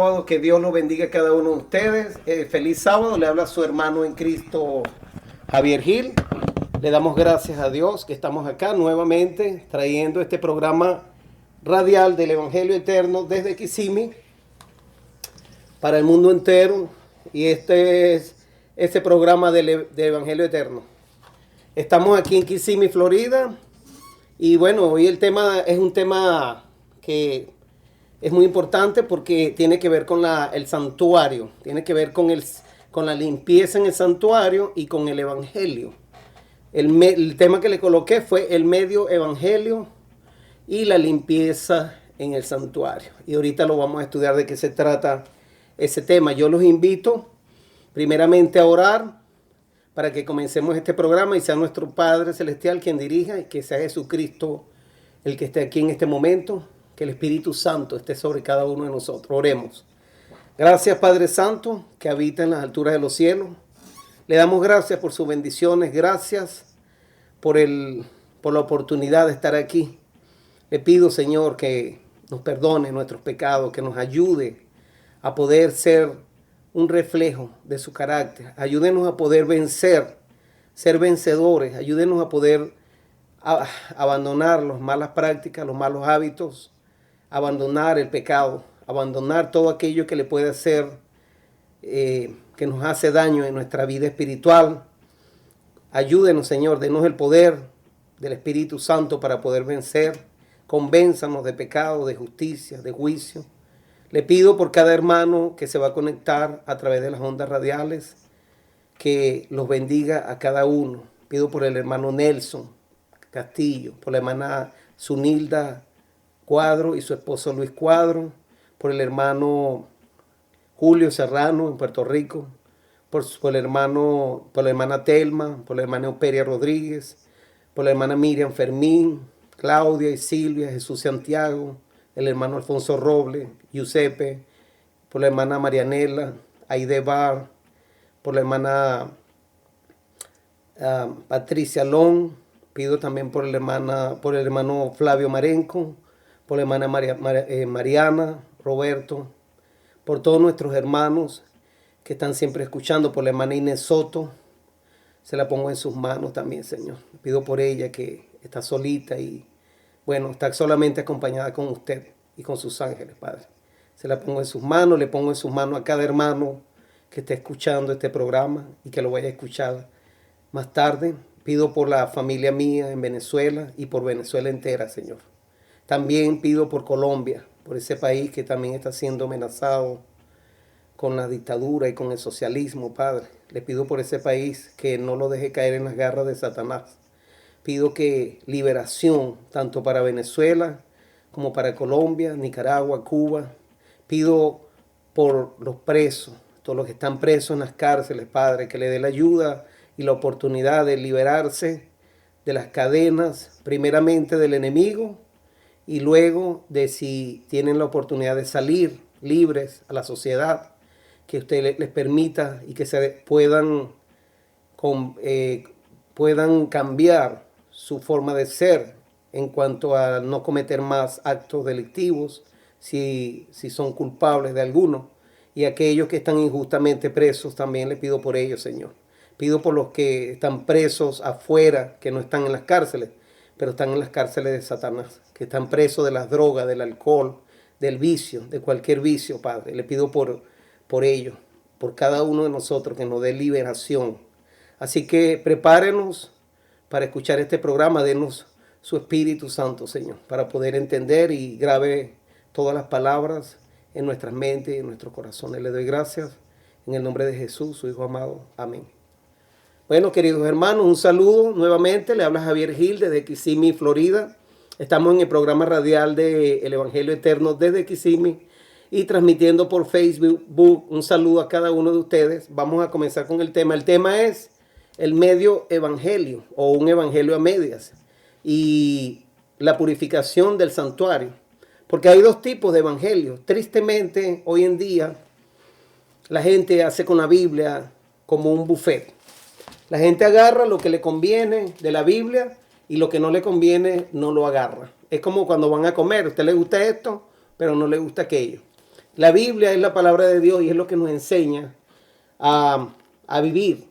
sábado, que Dios los bendiga a cada uno de ustedes. Feliz sábado, le habla su hermano en Cristo, Javier Gil. Le damos gracias a Dios que estamos acá nuevamente trayendo este programa radial del Evangelio Eterno desde Kissimmee para el mundo entero. Y este es este programa del Evangelio Eterno. Estamos aquí en Kissimmee, Florida. Y bueno, hoy el tema es un tema que es muy importante porque tiene que ver con el santuario, tiene que ver con la limpieza en el santuario y con el evangelio. El tema que le coloqué fue el medio evangelio y la limpieza en el santuario. Y ahorita lo vamos a estudiar de qué se trata ese tema. Yo los invito primeramente a orar para que comencemos este programa y sea nuestro Padre Celestial quien dirija y que sea Jesucristo el que esté aquí en este momento. Que el Espíritu Santo esté sobre cada uno de nosotros. Oremos. Gracias, Padre Santo, que habita en las alturas de los cielos. Le damos gracias por sus bendiciones. Gracias por la oportunidad de estar aquí. Le pido, Señor, que nos perdone nuestros pecados, que nos ayude a poder ser un reflejo de su carácter. Ayúdenos a poder vencer, ser vencedores. Ayúdenos a poder abandonar las malas prácticas, los malos hábitos, abandonar el pecado, abandonar todo aquello que le puede hacer, que nos hace daño en nuestra vida espiritual. Ayúdenos, Señor, denos el poder del Espíritu Santo para poder vencer. Convénzanos de pecado, de justicia, de juicio. Le pido por cada hermano que se va a conectar a través de las ondas radiales, que los bendiga a cada uno. Pido por el hermano Nelson Castillo, por la hermana Zunilda Cuadro y su esposo Luis Cuadro, por el hermano Julio Serrano en Puerto Rico, por la hermana Telma, por la hermana Euperia Rodríguez, por la hermana Miriam Fermín, Claudia y Silvia, Jesús Santiago, el hermano Alfonso Robles, Giuseppe, por la hermana Marianela, Aide Bar, por la hermana Patricia Long. Pido también por el hermano Flavio Marenco, por la hermana Mariana, Roberto, por todos nuestros hermanos que están siempre escuchando, por la hermana Inés Soto. Se la pongo en sus manos también, Señor. Pido por ella que está solita y, bueno, está solamente acompañada con usted y con sus ángeles, Padre. Se la pongo en sus manos, le pongo en sus manos a cada hermano que esté escuchando este programa y que lo vaya a escuchar más tarde. Pido por la familia mía en Venezuela y por Venezuela entera, Señor. También pido por Colombia, por ese país que también está siendo amenazado con la dictadura y con el socialismo, Padre. Le pido por ese país que no lo deje caer en las garras de Satanás. Pido que liberación, tanto para Venezuela como para Colombia, Nicaragua, Cuba. Pido por los presos, todos los que están presos en las cárceles, Padre, que le dé la ayuda y la oportunidad de liberarse de las cadenas, primeramente del enemigo, y luego de si tienen la oportunidad de salir libres a la sociedad, que usted les permita y que puedan cambiar su forma de ser en cuanto a no cometer más actos delictivos si son culpables de alguno. Y aquellos que están injustamente presos, también le pido por ellos, Señor. Pido por los que están presos afuera, que no están en las cárceles, pero están en las cárceles de Satanás, que están presos de las drogas, del alcohol, del vicio, de cualquier vicio, Padre. Le pido por ellos, por cada uno de nosotros, que nos dé liberación. Así que prepárenos para escuchar este programa, denos su Espíritu Santo, Señor, para poder entender y grabe todas las palabras en nuestras mentes y en nuestros corazones. Le doy gracias en el nombre de Jesús, su Hijo amado. Amén. Bueno, queridos hermanos, un saludo nuevamente. Le habla Javier Gil desde Kissimmee, Florida. Estamos en el programa radial del Evangelio Eterno desde Kissimmee y transmitiendo por Facebook. Un saludo a cada uno de ustedes. Vamos a comenzar con el tema. El tema es el medio evangelio o un evangelio a medias y la purificación del santuario. Porque hay dos tipos de evangelios. Tristemente, hoy en día, la gente hace con la Biblia como un buffet. La gente agarra lo que le conviene de la Biblia y lo que no le conviene no lo agarra. Es como cuando van a comer. A usted le gusta esto, pero no le gusta aquello. La Biblia es la palabra de Dios y es lo que nos enseña a vivir.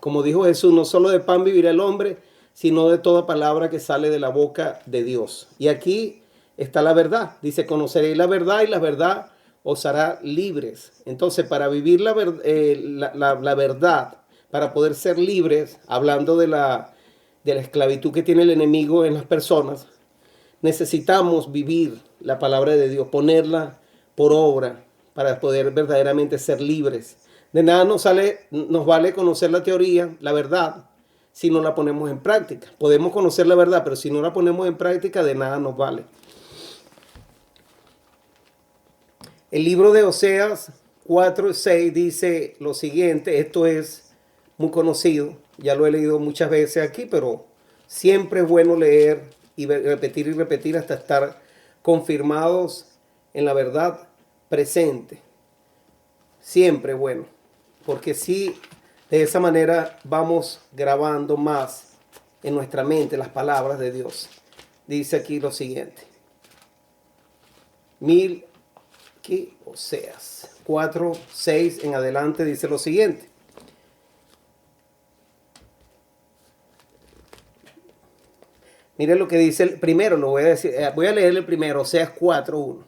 Como dijo Jesús, no solo de pan vivirá el hombre, sino de toda palabra que sale de la boca de Dios. Y aquí está la verdad. Dice, conoceréis la verdad y la verdad os hará libres. Entonces, para vivir la verdad, para poder ser libres, hablando de la esclavitud que tiene el enemigo en las personas, necesitamos vivir la palabra de Dios, ponerla por obra para poder verdaderamente ser libres. De nada nos vale conocer la teoría, la verdad, si no la ponemos en práctica. Podemos conocer la verdad, pero si no la ponemos en práctica, de nada nos vale. El libro de Oseas 4:6 dice lo siguiente, esto es muy conocido, ya lo he leído muchas veces aquí, pero siempre es bueno leer y repetir hasta estar confirmados en la verdad presente. Siempre es bueno, porque si de esa manera vamos grabando más en nuestra mente las palabras de Dios. Dice aquí lo siguiente. Oseas 4:6 en adelante dice lo siguiente. Mire lo que dice el primero, lo voy a decir, voy a leer el primero, Oseas 4:1.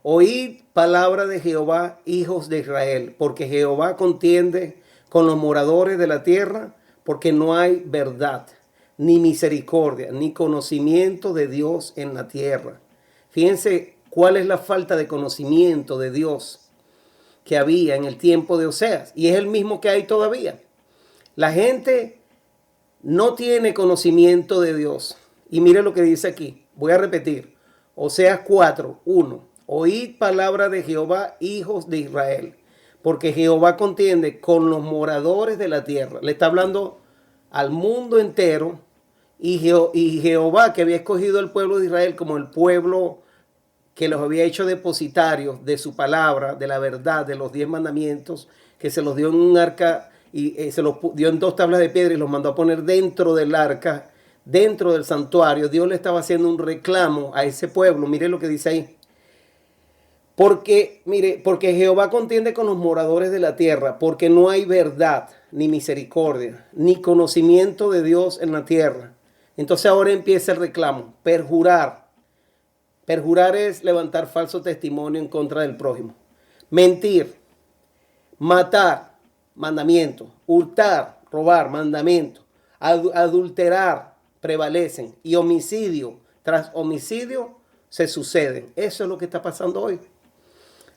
Oíd palabra de Jehová, hijos de Israel, porque Jehová contiende con los moradores de la tierra, porque no hay verdad, ni misericordia, ni conocimiento de Dios en la tierra. Fíjense cuál es la falta de conocimiento de Dios que había en el tiempo de Oseas, y es el mismo que hay todavía. La gente no tiene conocimiento de Dios. Y mire lo que dice aquí. Voy a repetir. Oseas 4:1. Oíd palabra de Jehová, hijos de Israel, porque Jehová contiende con los moradores de la tierra. Le está hablando al mundo entero. Y Jehová, que había escogido al pueblo de Israel como el pueblo que los había hecho depositarios de su palabra, de la verdad, de los 10 mandamientos, que se los dio en un arca y se los dio en 2 tablas de piedra y los mandó a poner dentro del arca, dentro del santuario. Dios le estaba haciendo un reclamo a ese pueblo. Mire lo que dice ahí. Porque Jehová contiende con los moradores de la tierra, porque no hay verdad, ni misericordia, ni conocimiento de Dios en la tierra. Entonces ahora empieza el reclamo, perjurar. Perjurar es levantar falso testimonio en contra del prójimo. Mentir, matar, mandamiento. Hurtar, robar, mandamiento. Adulterar, prevalecen. Y homicidio tras homicidio se suceden. Eso es lo que está pasando hoy.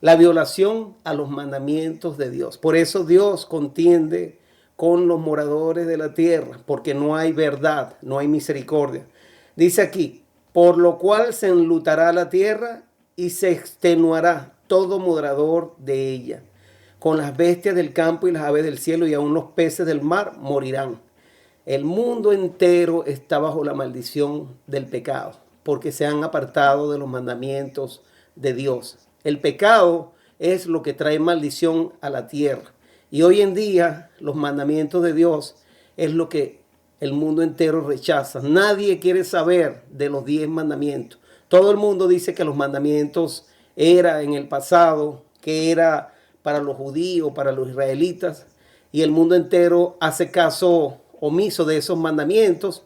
La violación a los mandamientos de Dios. Por eso Dios contiende con los moradores de la tierra, porque no hay verdad, no hay misericordia. Dice aquí, por lo cual se enlutará la tierra y se extenuará todo morador de ella. Con las bestias del campo y las aves del cielo y aún los peces del mar morirán. El mundo entero está bajo la maldición del pecado, porque se han apartado de los mandamientos de Dios. El pecado es lo que trae maldición a la tierra. Y hoy en día los mandamientos de Dios es lo que el mundo entero rechaza. Nadie quiere saber de los 10 mandamientos. Todo el mundo dice que los mandamientos era en el pasado, que era para los judíos, para los israelitas, y el mundo entero hace caso omiso de esos mandamientos,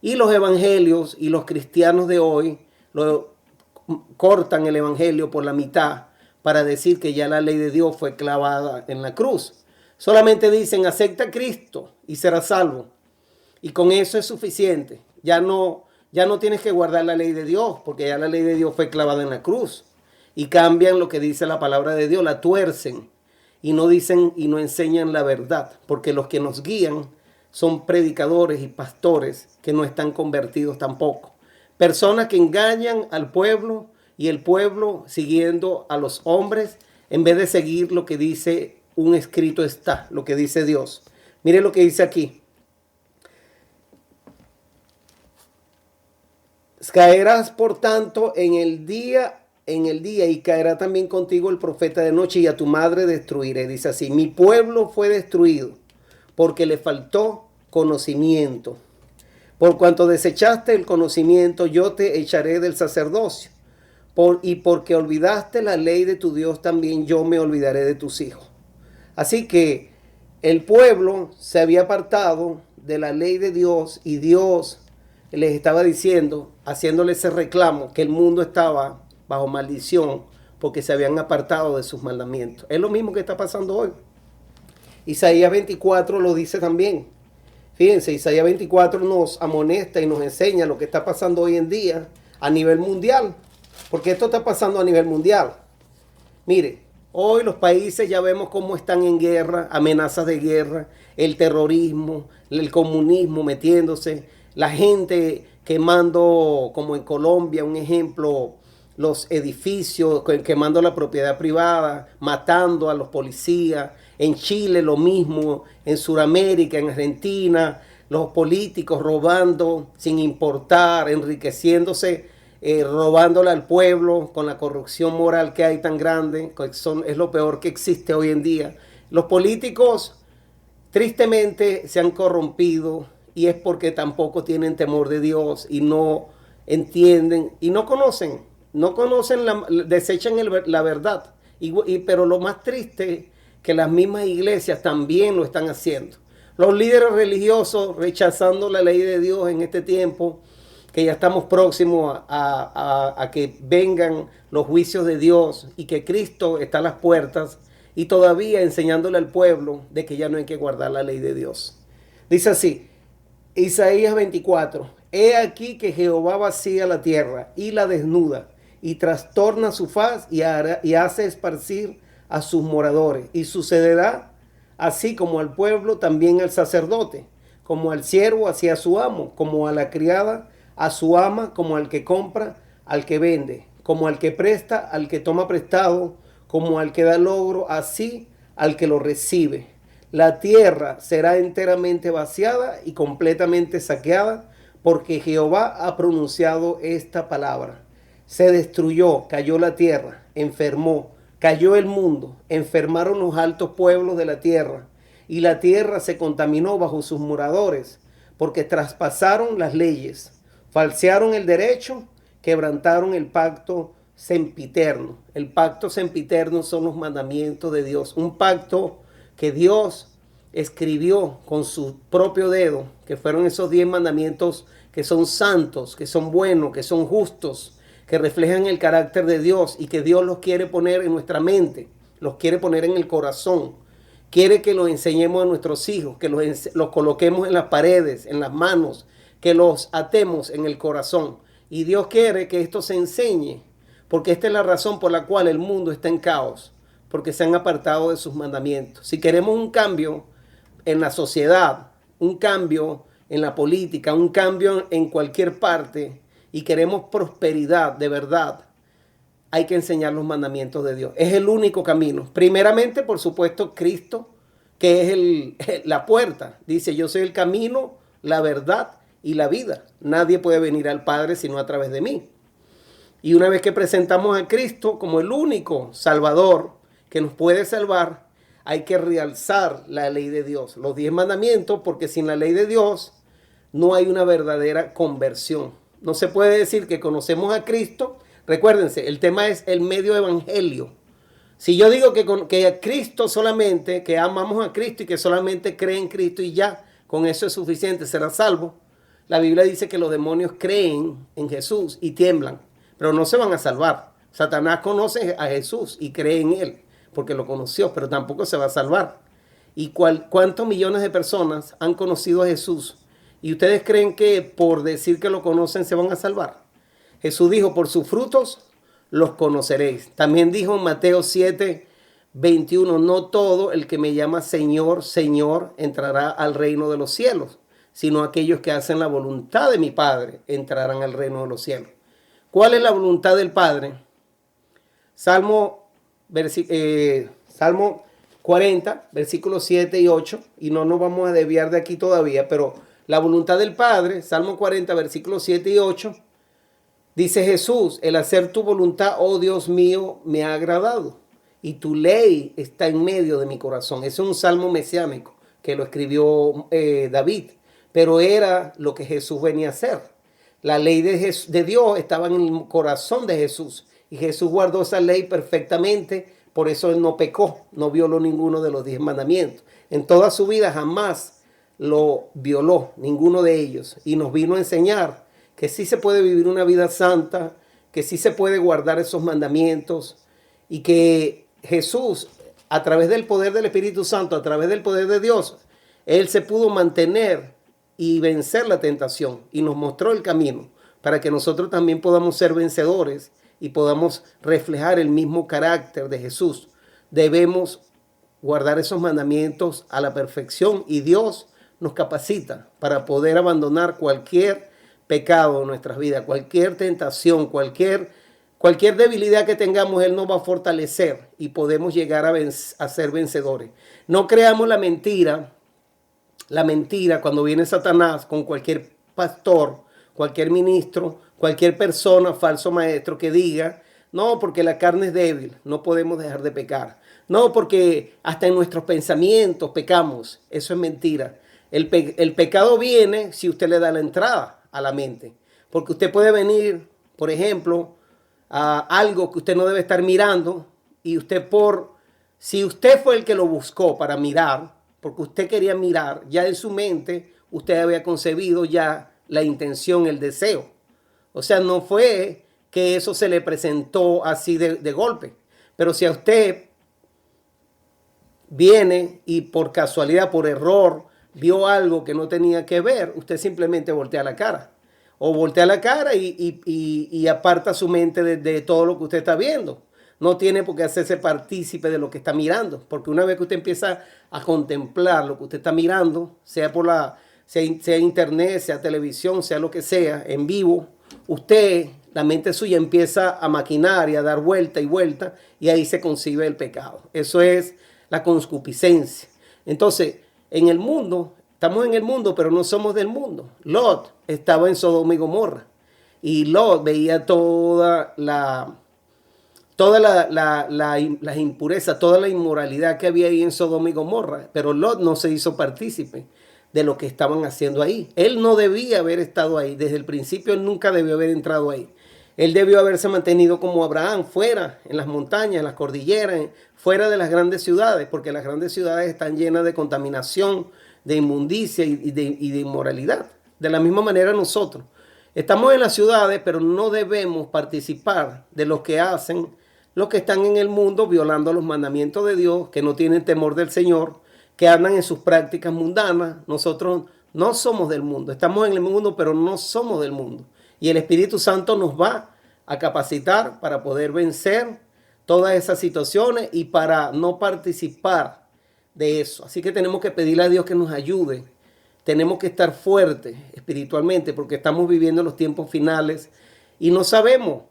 y los evangelios y los cristianos de hoy cortan el evangelio por la mitad para decir que ya la ley de Dios fue clavada en la cruz. Solamente dicen, acepta a Cristo y serás salvo. Y con eso es suficiente. Ya no tienes que guardar la ley de Dios, porque ya la ley de Dios fue clavada en la cruz. Y cambian lo que dice la palabra de Dios, la tuercen. Y no dicen y no enseñan la verdad, porque los que nos guían son predicadores y pastores que no están convertidos tampoco. Personas que engañan al pueblo y el pueblo siguiendo a los hombres en vez de seguir lo que dice un escrito está, lo que dice Dios. Mire lo que dice aquí. Caerás por tanto en el día y caerá también contigo el profeta de noche y a tu madre destruiré. Dice así, mi pueblo fue destruido porque le faltó conocimiento. Por cuanto desechaste el conocimiento, yo te echaré del sacerdocio. y porque olvidaste la ley de tu Dios, también yo me olvidaré de tus hijos. Así que el pueblo se había apartado de la ley de Dios y Dios les estaba diciendo, haciéndole ese reclamo, que el mundo estaba bajo maldición porque se habían apartado de sus mandamientos. Es lo mismo que está pasando hoy. Isaías 24 lo dice también. Fíjense, Isaías 24 nos amonesta y nos enseña lo que está pasando hoy en día a nivel mundial. Porque esto está pasando a nivel mundial. Mire, hoy los países ya vemos cómo están en guerra, amenazas de guerra, el terrorismo, el comunismo metiéndose, la gente quemando, como en Colombia, un ejemplo, los edificios, quemando la propiedad privada, matando a los policías. En Chile lo mismo, en Sudamérica, en Argentina, los políticos robando sin importar, enriqueciéndose, robándole al pueblo con la corrupción moral que hay tan grande, es lo peor que existe hoy en día. Los políticos tristemente se han corrompido y es porque tampoco tienen temor de Dios y no entienden y no conocen, desechan la verdad. Pero lo más triste que las mismas iglesias también lo están haciendo. Los líderes religiosos rechazando la ley de Dios en este tiempo, que ya estamos próximos a que vengan los juicios de Dios y que Cristo está a las puertas, y todavía enseñándole al pueblo de que ya no hay que guardar la ley de Dios. Dice así, Isaías 24, he aquí que Jehová vacía la tierra y la desnuda, y trastorna su faz y hace esparcir a sus moradores. Y sucederá así como al pueblo, también al sacerdote, como al siervo hacia su amo, como a la criada a su ama, como al que compra al que vende, como al que presta al que toma prestado, como al que da logro, así al que lo recibe. La tierra será enteramente vaciada y completamente saqueada, porque Jehová ha pronunciado esta palabra. Se destruyó, cayó la tierra, enfermó, cayó el mundo, enfermaron los altos pueblos de la tierra, y la tierra se contaminó bajo sus moradores, porque traspasaron las leyes, falsearon el derecho, quebrantaron el pacto sempiterno. El pacto sempiterno son los mandamientos de Dios, un pacto que Dios escribió con su propio dedo, que fueron esos 10 mandamientos que son santos, que son buenos, que son justos, que reflejan el carácter de Dios y que Dios los quiere poner en nuestra mente, los quiere poner en el corazón. Quiere que los enseñemos a nuestros hijos, que los coloquemos en las paredes, en las manos, que los atemos en el corazón. Y Dios quiere que esto se enseñe, porque esta es la razón por la cual el mundo está en caos, porque se han apartado de sus mandamientos. Si queremos un cambio en la sociedad, un cambio en la política, un cambio en cualquier parte, y queremos prosperidad de verdad, hay que enseñar los mandamientos de Dios. Es el único camino. Primeramente, por supuesto, Cristo, que es la puerta. Dice, yo soy el camino, la verdad y la vida. Nadie puede venir al Padre sino a través de mí. Y una vez que presentamos a Cristo como el único Salvador que nos puede salvar, hay que realzar la ley de Dios, los 10 mandamientos, porque sin la ley de Dios no hay una verdadera conversión. No se puede decir que conocemos a Cristo. Recuérdense, el tema es el medio evangelio. Si yo digo que a Cristo solamente, que amamos a Cristo y que solamente cree en Cristo y ya, con eso es suficiente, será salvo. La Biblia dice que los demonios creen en Jesús y tiemblan, pero no se van a salvar. Satanás conoce a Jesús y cree en él, porque lo conoció, pero tampoco se va a salvar. ¿Y cuántos millones de personas han conocido a Jesús? ¿Y ustedes creen que por decir que lo conocen se van a salvar? Jesús dijo, por sus frutos los conoceréis. También dijo en Mateo 7:21, no todo el que me llama Señor, Señor, entrará al reino de los cielos, sino aquellos que hacen la voluntad de mi Padre entrarán al reino de los cielos. ¿Cuál es la voluntad del Padre? Salmo 40, versículos 7 y 8, y no nos vamos a desviar de aquí todavía, pero la voluntad del Padre, Salmo 40, versículos 7 y 8, dice Jesús, el hacer tu voluntad, oh Dios mío, me ha agradado, y tu ley está en medio de mi corazón. Es un salmo mesiánico que lo escribió David, pero era lo que Jesús venía a hacer. La ley de Dios estaba en el corazón de Jesús, Y Jesús guardó esa ley perfectamente, por eso él no pecó, no violó ninguno de los 10 mandamientos. En toda su vida jamás lo violó, ninguno de ellos. Y nos vino a enseñar que sí se puede vivir una vida santa, que sí se puede guardar esos mandamientos y que Jesús, a través del poder del Espíritu Santo, a través del poder de Dios, él se pudo mantener y vencer la tentación y nos mostró el camino para que nosotros también podamos ser vencedores y podamos reflejar el mismo carácter de Jesús. Debemos guardar esos mandamientos a la perfección y Dios nos capacita para poder abandonar cualquier pecado en nuestras vidas, cualquier tentación, cualquier debilidad que tengamos, Él nos va a fortalecer y podemos llegar a ser vencedores. No creamos la mentira cuando viene Satanás con cualquier pastor, cualquier ministro, cualquier persona, falso maestro que diga, no, porque la carne es débil, no podemos dejar de pecar. No, porque hasta en nuestros pensamientos pecamos. Eso es mentira. El pecado viene si usted le da la entrada a la mente. Porque usted puede venir, por ejemplo, a algo que usted no debe estar mirando y si usted fue el que lo buscó para mirar, porque usted quería mirar, ya en su mente usted había concebido ya la intención, el deseo. O sea, no fue que eso se le presentó así de golpe. Pero si a usted viene y por casualidad, por error, vio algo que no tenía que ver, usted simplemente voltea la cara. O voltea la cara y aparta su mente de todo lo que usted está viendo. No tiene por qué hacerse partícipe de lo que está mirando. Porque una vez que usted empieza a contemplar lo que usted está mirando, sea sea internet, sea televisión, sea lo que sea, en vivo, la mente suya empieza a maquinar y a dar vuelta y vuelta, y ahí se concibe el pecado. Eso es la concupiscencia. Entonces, estamos en el mundo, pero no somos del mundo. Lot estaba en Sodoma y Gomorra, y Lot veía toda la impureza, toda la inmoralidad que había ahí en Sodoma y Gomorra, pero Lot no se hizo partícipe de lo que estaban haciendo ahí. Él no debía haber estado ahí. Desde el principio él nunca debió haber entrado ahí. Él debió haberse mantenido como Abraham, fuera, en las montañas, en las cordilleras, fuera de las grandes ciudades, porque las grandes ciudades están llenas de contaminación, de inmundicia y de inmoralidad. De la misma manera nosotros estamos en las ciudades, pero no debemos participar de lo que hacen los que están en el mundo violando los mandamientos de Dios, que no tienen temor del Señor, que andan en sus prácticas mundanas. Nosotros no somos del mundo, estamos en el mundo, pero no somos del mundo. Y el Espíritu Santo nos va a capacitar para poder vencer todas esas situaciones y para no participar de eso. Así que tenemos que pedirle a Dios que nos ayude. Tenemos que estar fuertes espiritualmente porque estamos viviendo los tiempos finales y no sabemos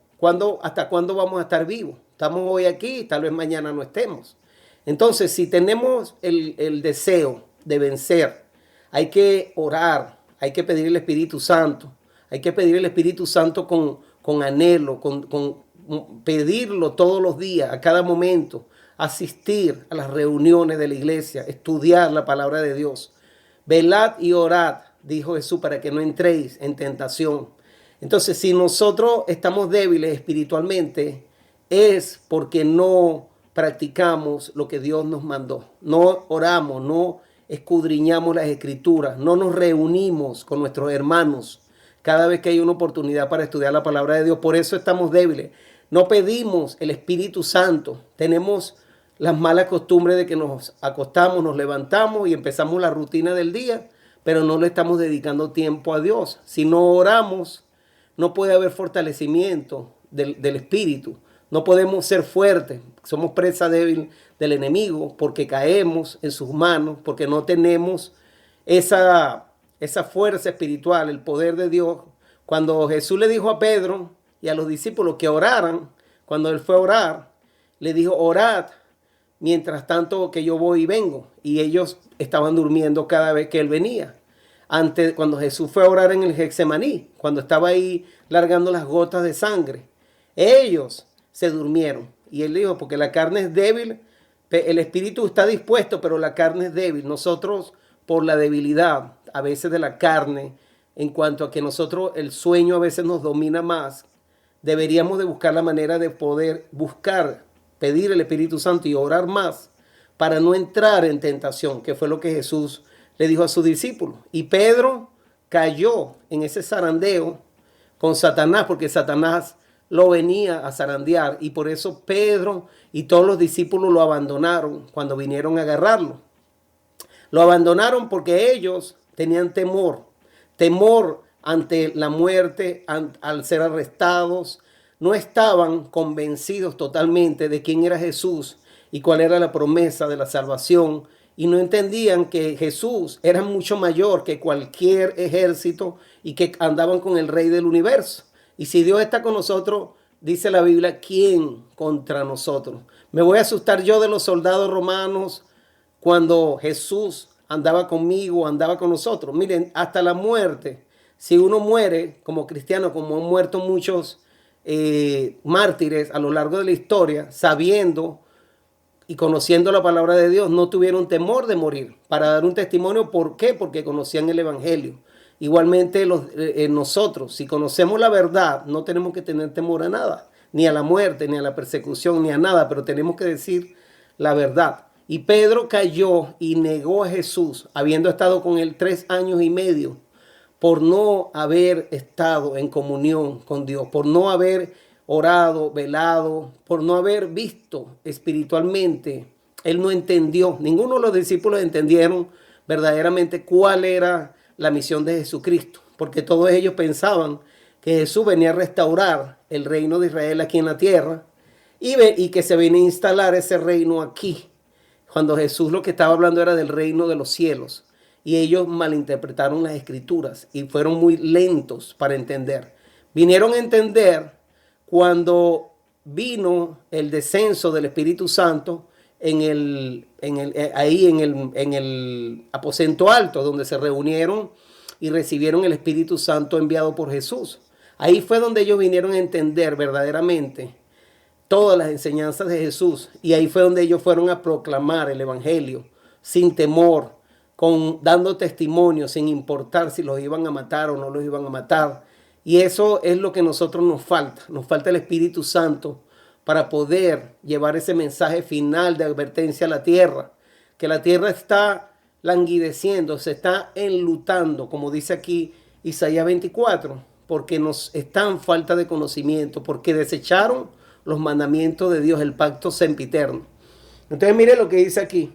hasta cuándo vamos a estar vivos. Estamos hoy aquí, tal vez mañana no estemos. Entonces, si tenemos el deseo de vencer, hay que orar, hay que pedir el Espíritu Santo, hay que pedir el Espíritu Santo con anhelo, con pedirlo todos los días, a cada momento, asistir a las reuniones de la iglesia, estudiar la palabra de Dios. Velad y orad, dijo Jesús, para que no entréis en tentación. Entonces, si nosotros estamos débiles espiritualmente, es porque no practicamos lo que Dios nos mandó. No oramos, no escudriñamos las escrituras, no nos reunimos con nuestros hermanos cada vez que hay una oportunidad para estudiar la palabra de Dios. Por eso estamos débiles. No pedimos el Espíritu Santo. Tenemos las malas costumbres de que nos acostamos, nos levantamos y empezamos la rutina del día, pero no le estamos dedicando tiempo a Dios. Si no oramos, no puede haber fortalecimiento del Espíritu. No podemos ser fuertes. Somos presa débil del enemigo porque caemos en sus manos, porque no tenemos esa fuerza espiritual, el poder de Dios. Cuando Jesús le dijo a Pedro y a los discípulos que oraran, cuando él fue a orar, le dijo, orad mientras tanto que yo voy y vengo. Y ellos estaban durmiendo cada vez que él venía. Cuando Jesús fue a orar en el Getsemaní, cuando estaba ahí largando las gotas de sangre, ellos se durmieron. Y él dijo, porque la carne es débil, el espíritu está dispuesto, pero la carne es débil. Nosotros, por la debilidad a veces de la carne, en cuanto a que nosotros el sueño a veces nos domina más deberíamos de buscar la manera de poder buscar, pedir el Espíritu Santo y orar más para no entrar en tentación, que fue lo que Jesús le dijo a sus discípulos. Y Pedro cayó en ese zarandeo con Satanás, porque Satanás lo venía a zarandear, y por eso Pedro y todos los discípulos lo abandonaron cuando vinieron a agarrarlo. Lo abandonaron porque ellos tenían temor ante la muerte, al ser arrestados. No estaban convencidos totalmente de quién era Jesús y cuál era la promesa de la salvación, y no entendían que Jesús era mucho mayor que cualquier ejército y que andaban con el Rey del universo. Y si Dios está con nosotros, dice la Biblia, ¿quién contra nosotros? Me voy a asustar yo de los soldados romanos cuando Jesús andaba conmigo, andaba con nosotros. Miren, hasta la muerte, si uno muere como cristiano, como han muerto muchos mártires a lo largo de la historia, sabiendo y conociendo la palabra de Dios, no tuvieron temor de morir para dar un testimonio. ¿Por qué? Porque conocían el Evangelio. Igualmente nosotros, si conocemos la verdad, no tenemos que tener temor a nada, ni a la muerte, ni a la persecución, ni a nada, pero tenemos que decir la verdad. Y Pedro cayó y negó a Jesús, habiendo estado con él 3 años y medio, por no haber estado en comunión con Dios, por no haber orado, velado, por no haber visto espiritualmente. Él no entendió, ninguno de los discípulos entendieron verdaderamente cuál era la misión de Jesucristo, porque todos ellos pensaban que Jesús venía a restaurar el reino de Israel aquí en la tierra y que se venía a instalar ese reino aquí, cuando Jesús lo que estaba hablando era del reino de los cielos. Y ellos malinterpretaron las escrituras y fueron muy lentos para entender. Vinieron a entender cuando vino el descenso del Espíritu Santo en el aposento alto, donde se reunieron y recibieron el Espíritu Santo enviado por Jesús. Ahí fue donde ellos vinieron a entender verdaderamente todas las enseñanzas de Jesús, y ahí fue donde ellos fueron a proclamar el Evangelio sin temor, dando testimonio, sin importar si los iban a matar o no los iban a matar. Y eso es lo que a nosotros nos falta el Espíritu Santo para poder llevar ese mensaje final de advertencia a la tierra, que la tierra está languideciendo, se está enlutando, como dice aquí Isaías 24, porque nos están falta de conocimiento, porque desecharon los mandamientos de Dios, el pacto sempiterno. Entonces mire lo que dice aquí.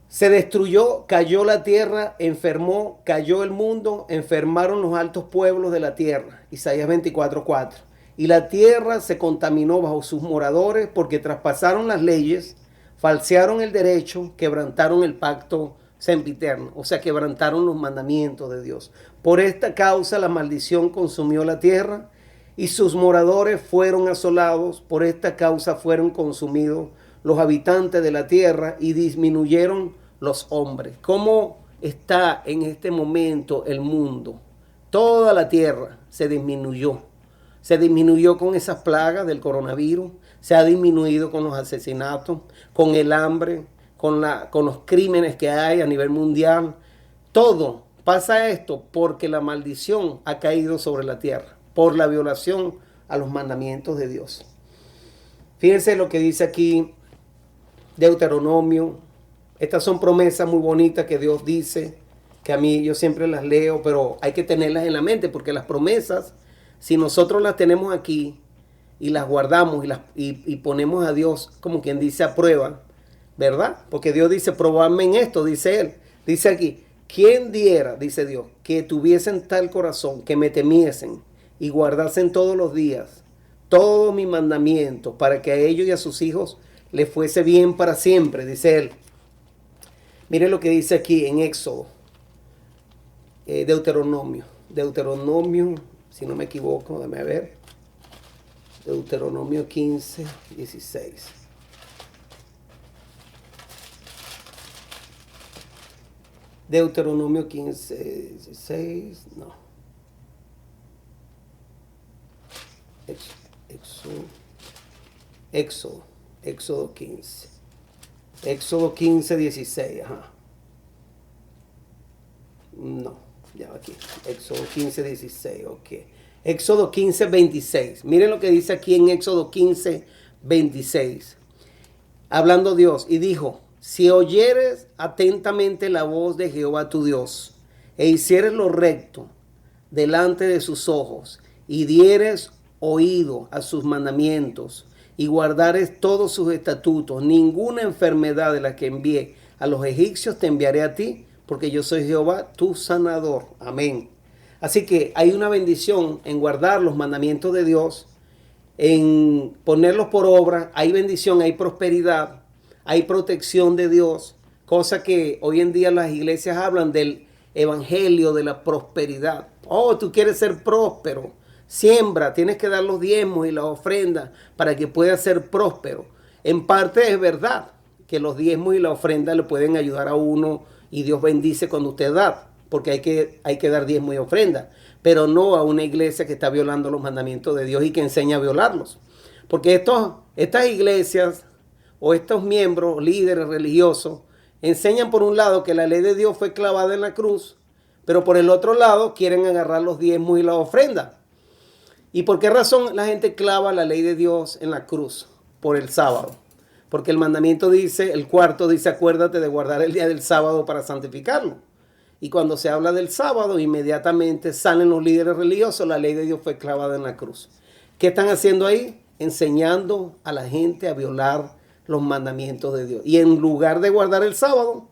Se destruyó, cayó la tierra, enfermó, cayó el mundo, enfermaron los altos pueblos de la tierra. Isaías 24:4. Y la tierra se contaminó bajo sus moradores porque traspasaron las leyes, falsearon el derecho, quebrantaron el pacto sempiterno. O sea, quebrantaron los mandamientos de Dios. Por esta causa la maldición consumió la tierra y sus moradores fueron asolados. Por esta causa fueron consumidos los habitantes de la tierra y disminuyeron los hombres. ¿Cómo está en este momento el mundo? Toda la tierra se disminuyó. Se disminuyó con esas plagas del coronavirus, se ha disminuido con los asesinatos, con el hambre, con los crímenes que hay a nivel mundial. Todo pasa esto porque la maldición ha caído sobre la tierra, por la violación a los mandamientos de Dios. Fíjense lo que dice aquí Deuteronomio. Estas son promesas muy bonitas que Dios dice, que a mí yo siempre las leo, pero hay que tenerlas en la mente, porque las promesas, si nosotros las tenemos aquí y las guardamos y ponemos a Dios, como quien dice, a prueba, ¿verdad? Porque Dios dice, probadme en esto, dice Él. Dice aquí, ¿quién diera, dice Dios, que tuviesen tal corazón, que me temiesen y guardasen todos los días todos mis mandamientos, para que a ellos y a sus hijos les fuese bien para siempre, dice Él? Mire lo que dice aquí en Éxodo, Deuteronomio, si no me equivoco, déjame ver, Deuteronomio 15, 16. Deuteronomio 15, 16, no. Éxodo 15. Éxodo 15, 16, ajá. No, ya aquí. Éxodo 15, 16, ok. Éxodo 15, 26. Miren lo que dice aquí en Éxodo 15, 26. Hablando Dios, y dijo: si oyeres atentamente la voz de Jehová tu Dios, e hicieres lo recto delante de sus ojos, y dieres oído a sus mandamientos, y guardares todos sus estatutos, ninguna enfermedad de la que envié a los egipcios te enviaré a ti, porque yo soy Jehová tu sanador. Amén. Así que hay una bendición en guardar los mandamientos de Dios, en ponerlos por obra. Hay bendición, hay prosperidad, hay protección de Dios, cosa que hoy en día las iglesias hablan del evangelio de la prosperidad. Oh, tú quieres ser próspero, siembra, tienes que dar los diezmos y las ofrendas para que puedas ser próspero. En parte es verdad que los diezmos y la ofrenda le pueden ayudar a uno y Dios bendice cuando usted da, porque hay que dar diezmo y ofrenda, pero no a una iglesia que está violando los mandamientos de Dios y que enseña a violarlos. Porque estas iglesias o estos miembros, líderes religiosos, enseñan por un lado que la ley de Dios fue clavada en la cruz, pero por el otro lado quieren agarrar los diezmos y la ofrenda. ¿Y por qué razón la gente clava la ley de Dios en la cruz? Por el sábado. Porque el mandamiento dice, el cuarto dice, acuérdate de guardar el día del sábado para santificarlo. Y cuando se habla del sábado, inmediatamente salen los líderes religiosos, la ley de Dios fue clavada en la cruz. ¿Qué están haciendo ahí? Enseñando a la gente a violar los mandamientos de Dios. Y en lugar de guardar el sábado,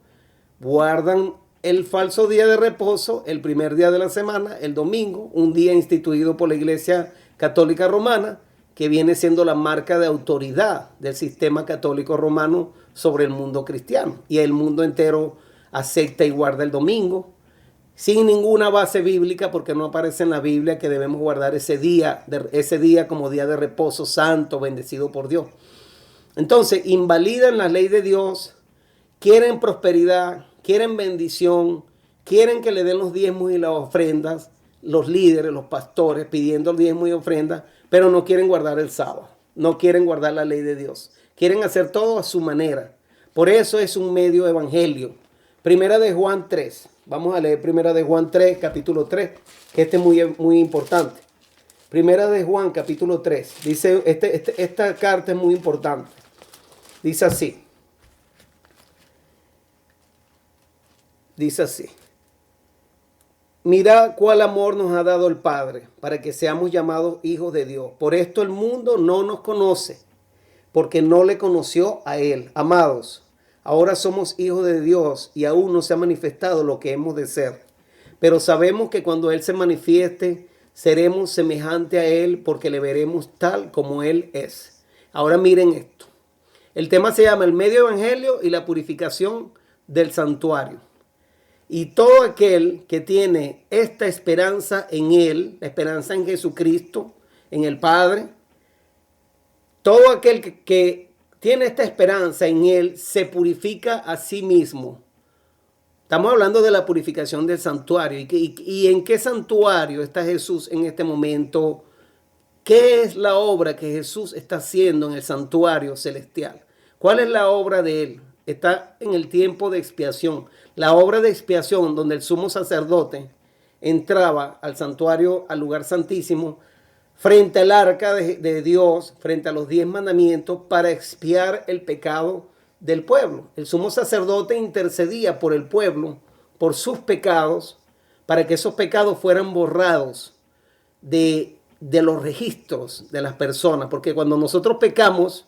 guardan el falso día de reposo, el primer día de la semana, el domingo, un día instituido por la Iglesia Católica Romana, que viene siendo la marca de autoridad del sistema católico romano sobre el mundo cristiano. Y el mundo entero acepta y guarda el domingo, sin ninguna base bíblica, porque no aparece en la Biblia que debemos guardar ese día como día de reposo santo, bendecido por Dios. Entonces, invalidan la ley de Dios, quieren prosperidad, quieren bendición, quieren que le den los diezmos y las ofrendas, los líderes, los pastores, pidiendo el diezmo y ofrendas, pero no quieren guardar el sábado, no quieren guardar la ley de Dios, quieren hacer todo a su manera. Por eso es un medio evangelio. Primera de Juan 3, vamos a leer Primera de Juan 3, capítulo 3, que este es muy importante. Primera de Juan, capítulo 3, dice, esta carta es muy importante. Dice así. Dice así: mira cuál amor nos ha dado el Padre para que seamos llamados hijos de Dios. Por esto el mundo no nos conoce, porque no le conoció a Él. Amados, ahora somos hijos de Dios y aún no se ha manifestado lo que hemos de ser. Pero sabemos que cuando Él se manifieste, seremos semejantes a Él, porque le veremos tal como Él es. Ahora miren esto. El tema se llama el medio evangelio y la purificación del santuario. Y todo aquel que tiene esta esperanza en Él, la esperanza en Jesucristo, en el Padre, todo aquel que tiene esta esperanza en Él, se purifica a sí mismo. Estamos hablando de la purificación del santuario. ¿Y en qué santuario está Jesús en este momento? ¿Qué es la obra que Jesús está haciendo en el santuario celestial? ¿Cuál es la obra de Él? Está en el tiempo de expiación. La obra de expiación donde el sumo sacerdote entraba al santuario, al lugar santísimo, frente al arca de Dios, frente a los 10 mandamientos, para expiar el pecado del pueblo. El sumo sacerdote intercedía por el pueblo, por sus pecados, para que esos pecados fueran borrados de los registros de las personas. Porque cuando nosotros pecamos,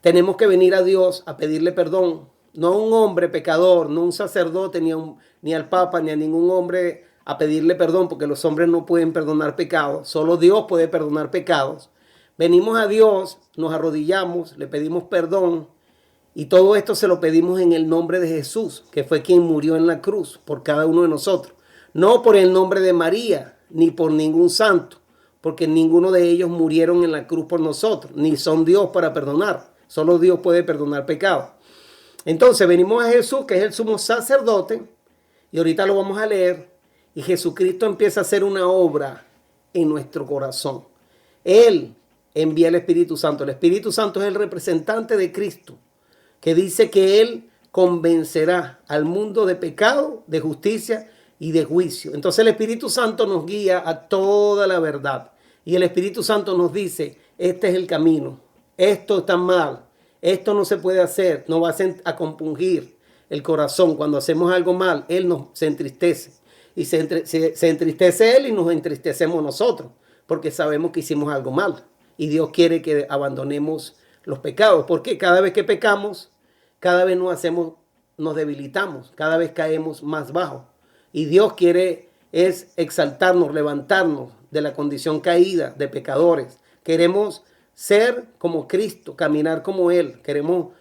tenemos que venir a Dios a pedirle perdón. No a un hombre pecador, no a un sacerdote, ni al papa, ni a ningún hombre a pedirle perdón, porque los hombres no pueden perdonar pecados. Solo Dios puede perdonar pecados. Venimos a Dios, nos arrodillamos, le pedimos perdón, y todo esto se lo pedimos en el nombre de Jesús, que fue quien murió en la cruz por cada uno de nosotros. No por el nombre de María, ni por ningún santo, porque ninguno de ellos murieron en la cruz por nosotros, ni son Dios para perdonar. Solo Dios puede perdonar pecados. Entonces venimos a Jesús, que es el sumo sacerdote, y ahorita lo vamos a leer, y Jesucristo empieza a hacer una obra en nuestro corazón. Él envía el Espíritu Santo. El Espíritu Santo es el representante de Cristo, que dice que Él convencerá al mundo de pecado, de justicia y de juicio. Entonces el Espíritu Santo nos guía a toda la verdad. Y el Espíritu Santo nos dice, este es el camino, esto está mal, esto no se puede hacer, nos va a compungir el corazón. Cuando hacemos algo mal, Él se entristece. Y se entristece Él y nos entristecemos nosotros, porque sabemos que hicimos algo mal. Y Dios quiere que abandonemos los pecados, porque cada vez que pecamos, cada vez nos debilitamos, cada vez caemos más bajo. Y Dios quiere es exaltarnos, levantarnos de la condición caída de pecadores. Queremos ser como Cristo, caminar como Él.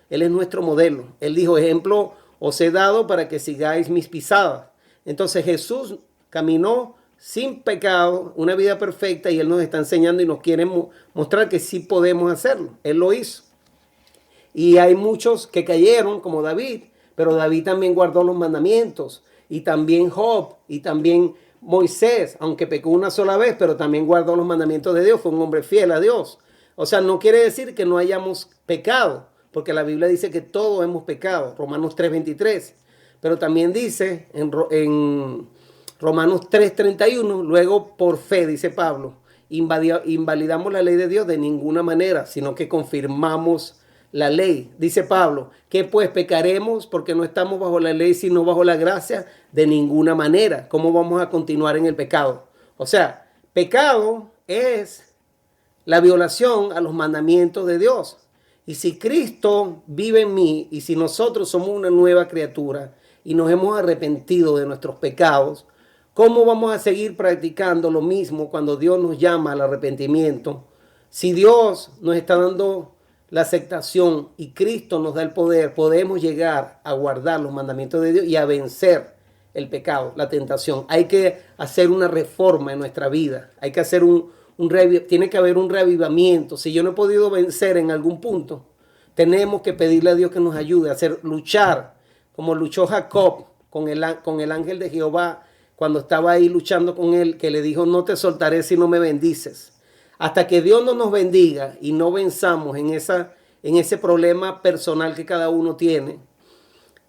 Él es nuestro modelo. Él dijo, ejemplo os he dado para que sigáis mis pisadas. Entonces Jesús caminó sin pecado, una vida perfecta, y Él nos está enseñando y nos quiere mostrar que sí podemos hacerlo. Él lo hizo. Y hay muchos que cayeron, como David, pero David también guardó los mandamientos, y también Job, y también Moisés, aunque pecó una sola vez, pero también guardó los mandamientos de Dios, fue un hombre fiel a Dios. O sea, no quiere decir que no hayamos pecado, porque la Biblia dice que todos hemos pecado, Romanos 3:23. Pero también dice en Romanos 3:31, luego por fe, dice Pablo, invalidamos la ley de Dios de ninguna manera, sino que confirmamos la ley. Dice Pablo, que pues pecaremos porque no estamos bajo la ley, sino bajo la gracia, de ninguna manera. ¿Cómo vamos a continuar en el pecado? O sea, pecado es la violación a los mandamientos de Dios. Y si Cristo vive en mí, y si nosotros somos una nueva criatura y nos hemos arrepentido de nuestros pecados, ¿cómo vamos a seguir practicando lo mismo cuando Dios nos llama al arrepentimiento? Si Dios nos está dando la aceptación y Cristo nos da el poder, podemos llegar a guardar los mandamientos de Dios y a vencer el pecado, la tentación. Hay que hacer una reforma en nuestra vida. Hay que hacer tiene que haber un reavivamiento. Si yo no he podido vencer en algún punto, tenemos que pedirle a Dios que nos ayude a luchar como luchó Jacob con el ángel de Jehová cuando estaba ahí luchando con él, que le dijo, no te soltaré si no me bendices. Hasta que Dios no nos bendiga y no venzamos en ese problema personal que cada uno tiene,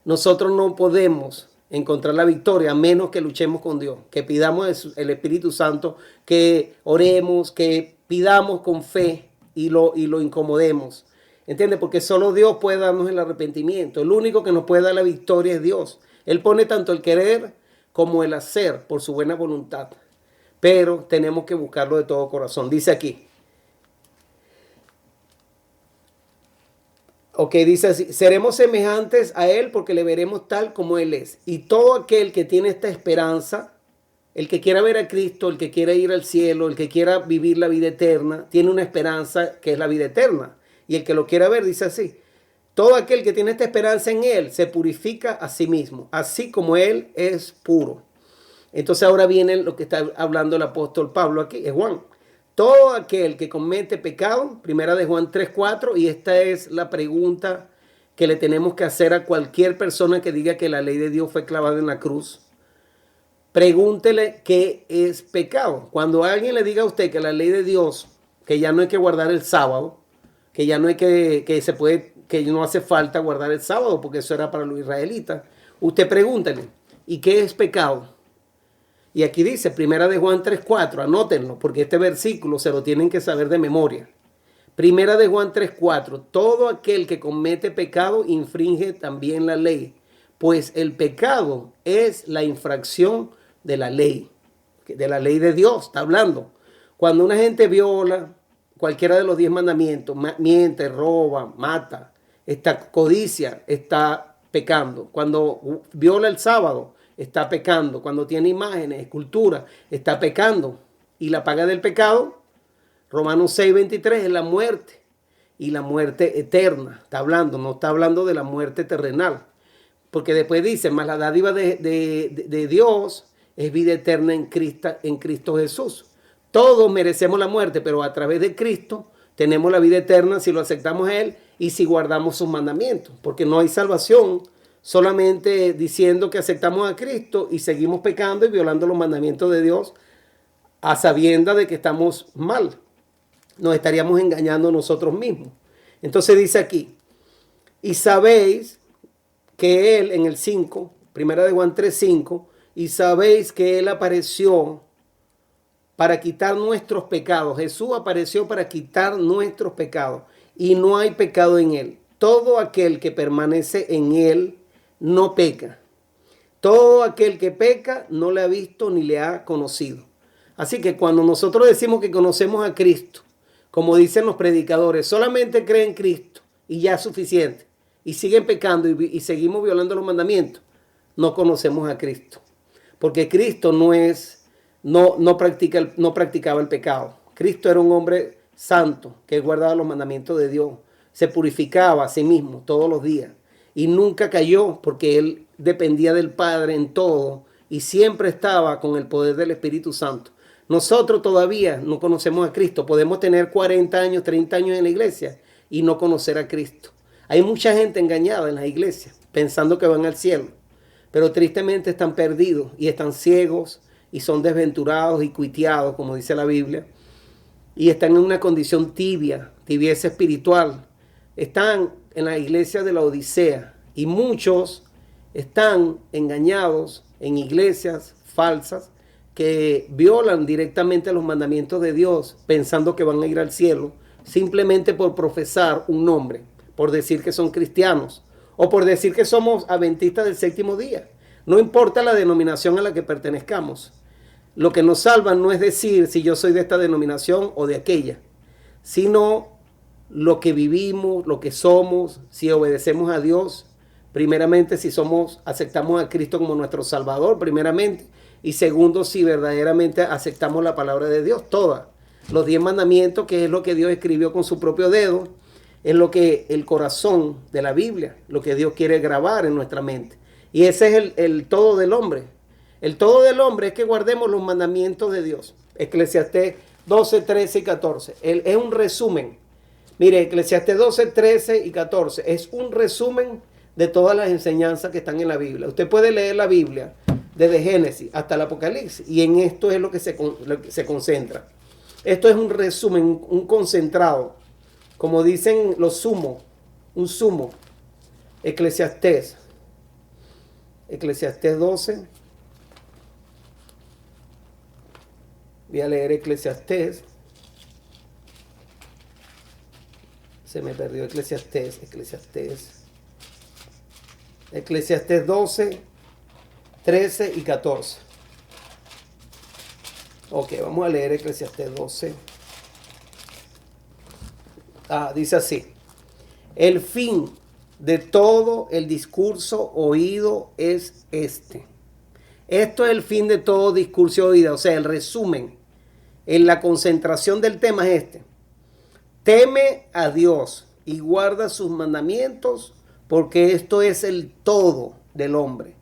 nosotros no podemos encontrar la victoria a menos que luchemos con Dios, que pidamos el Espíritu Santo, que oremos, que pidamos con fe y lo incomodemos. ¿Entiendes? Porque solo Dios puede darnos el arrepentimiento. El único que nos puede dar la victoria es Dios. Él pone tanto el querer como el hacer por su buena voluntad. Pero tenemos que buscarlo de todo corazón. Dice aquí. Ok, dice así. Seremos semejantes a Él porque le veremos tal como Él es. Y todo aquel que tiene esta esperanza, el que quiera ver a Cristo, el que quiera ir al cielo, el que quiera vivir la vida eterna, tiene una esperanza que es la vida eterna. Y el que lo quiera ver dice así, todo aquel que tiene esta esperanza en Él se purifica a sí mismo, así como Él es puro. Entonces ahora viene lo que está hablando el apóstol Pablo aquí, es Juan. Todo aquel que comete pecado, primera de Juan 3:4, y esta es la pregunta que le tenemos que hacer a cualquier persona que diga que la ley de Dios fue clavada en la cruz. Pregúntele qué es pecado. Cuando alguien le diga a usted que la ley de Dios, que ya no hay que guardar el sábado, que ya no hay que no hace falta guardar el sábado porque eso era para los israelitas. Usted pregúntale, ¿y qué es pecado? Y aquí dice, primera de Juan 3:4, anótenlo, porque este versículo se lo tienen que saber de memoria. Primera de Juan 3:4, todo aquel que comete pecado infringe también la ley, pues el pecado es la infracción de la ley de Dios, está hablando. Cuando una gente viola cualquiera de los 10 mandamientos, miente, roba, mata, codicia, está pecando. Cuando viola el sábado, está pecando. Cuando tiene imágenes, esculturas, está pecando. Y la paga del pecado, Romanos 6:23, es la muerte. Y la muerte eterna, está hablando, no está hablando de la muerte terrenal. Porque después dice, más la dádiva de Dios es vida eterna en Cristo Jesús. Todos merecemos la muerte, pero a través de Cristo tenemos la vida eterna si lo aceptamos a Él y si guardamos sus mandamientos. Porque no hay salvación solamente diciendo que aceptamos a Cristo y seguimos pecando y violando los mandamientos de Dios a sabiendas de que estamos mal. Nos estaríamos engañando nosotros mismos. Entonces dice aquí, y sabéis que Él en el 5, primera de Juan 3:5, y sabéis que Él apareció para quitar nuestros pecados. Jesús apareció para quitar nuestros pecados y no hay pecado en Él. Todo aquel que permanece en Él no peca. Todo aquel que peca no le ha visto ni le ha conocido. Así que cuando nosotros decimos que conocemos a Cristo, como dicen los predicadores, solamente creen en Cristo y ya es suficiente, y siguen pecando y seguimos violando los mandamientos, no conocemos a Cristo. Porque Cristo no practicaba el pecado. Cristo era un hombre santo que guardaba los mandamientos de Dios, se purificaba a sí mismo todos los días y nunca cayó porque él dependía del Padre en todo y siempre estaba con el poder del Espíritu Santo. Nosotros todavía no conocemos a Cristo. Podemos tener 40 años, 30 años en la iglesia y no conocer a Cristo. Hay mucha gente engañada en las iglesias pensando que van al cielo, pero tristemente están perdidos y están ciegos y son desventurados y cuiteados, como dice la Biblia, y están en una condición tibia, tibieza espiritual. Están en la iglesia de la Odisea y muchos están engañados en iglesias falsas que violan directamente los mandamientos de Dios pensando que van a ir al cielo simplemente por profesar un nombre, por decir que son cristianos o por decir que somos adventistas del séptimo día. No importa la denominación a la que pertenezcamos. Lo que nos salva no es decir si yo soy de esta denominación o de aquella, sino lo que vivimos, lo que somos, si obedecemos a Dios, primeramente si aceptamos a Cristo como nuestro Salvador, primeramente, y segundo, si verdaderamente aceptamos la palabra de Dios, toda. Los 10 mandamientos, que es lo que Dios escribió con su propio dedo, es lo que el corazón de la Biblia, lo que Dios quiere grabar en nuestra mente. Y ese es el todo del hombre. El todo del hombre es que guardemos los mandamientos de Dios. Eclesiastés 12, 13 y 14. Es un resumen. Mire, Eclesiastés 12, 13 y 14 es un resumen de todas las enseñanzas que están en la Biblia. Usted puede leer la Biblia desde Génesis hasta el Apocalipsis y en esto es lo que se concentra. Esto es un resumen, un concentrado, como dicen los sumos, un sumo. Eclesiastés 12. Voy a leer Eclesiastés. Se me perdió Eclesiastés 12, 13 y 14. Ok, vamos a leer Eclesiastés 12. Dice así: el fin de todo el discurso oído es este. Esto es el fin de todo discurso oído, o sea, el resumen, en la concentración del tema es este. Teme a Dios y guarda sus mandamientos, porque esto es el todo del hombre.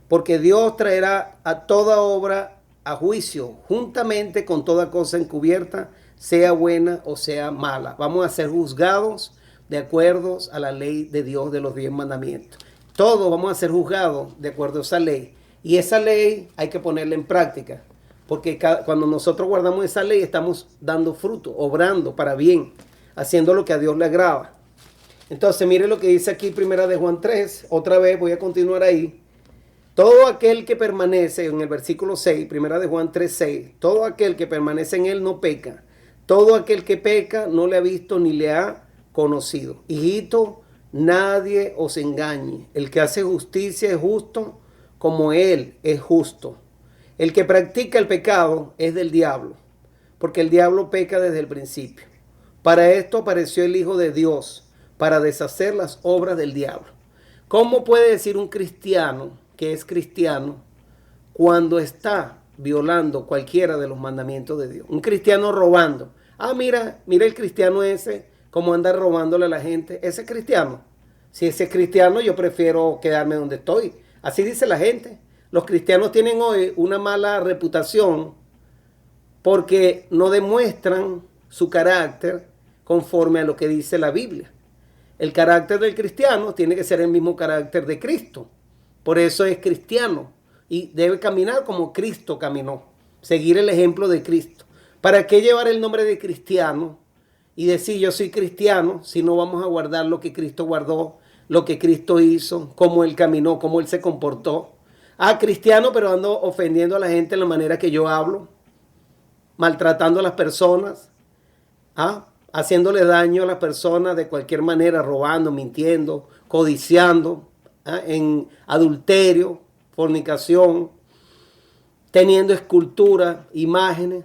Porque Dios traerá a toda obra a juicio, juntamente con toda cosa encubierta, sea buena o sea mala. Vamos a ser juzgados de acuerdo a la ley de Dios de los 10 mandamientos. Todos vamos a ser juzgados de acuerdo a esa ley. Y esa ley hay que ponerla en práctica. Porque cuando nosotros guardamos esa ley, estamos dando fruto, obrando para bien, haciendo lo que a Dios le agrada. Entonces, mire lo que dice aquí Primera de Juan 3. Otra vez voy a continuar ahí. Todo aquel que permanece, en el versículo 6, Primera de Juan 3, 6, todo aquel que permanece en él no peca. Todo aquel que peca no le ha visto ni le ha conocido. Hijito, nadie os engañe. El que hace justicia es justo como él es justo. El que practica el pecado es del diablo, porque el diablo peca desde el principio. Para esto apareció el Hijo de Dios, para deshacer las obras del diablo. ¿Cómo puede decir un cristiano que es cristiano cuando está violando cualquiera de los mandamientos de Dios? Un cristiano robando. Mira el cristiano ese, cómo anda robándole a la gente. Ese es cristiano. Si ese es cristiano, yo prefiero quedarme donde estoy. Así dice la gente. Los cristianos tienen hoy una mala reputación porque no demuestran su carácter conforme a lo que dice la Biblia. El carácter del cristiano tiene que ser el mismo carácter de Cristo. Por eso es cristiano y debe caminar como Cristo caminó. Seguir el ejemplo de Cristo. ¿Para qué llevar el nombre de cristiano y decir yo soy cristiano si no vamos a guardar lo que Cristo guardó, lo que Cristo hizo, cómo Él caminó, cómo Él se comportó? cristiano, pero ando ofendiendo a la gente en la manera que yo hablo, maltratando a las personas, haciéndole daño a las personas de cualquier manera, robando, mintiendo, codiciando, en adulterio, fornicación, teniendo esculturas, imágenes,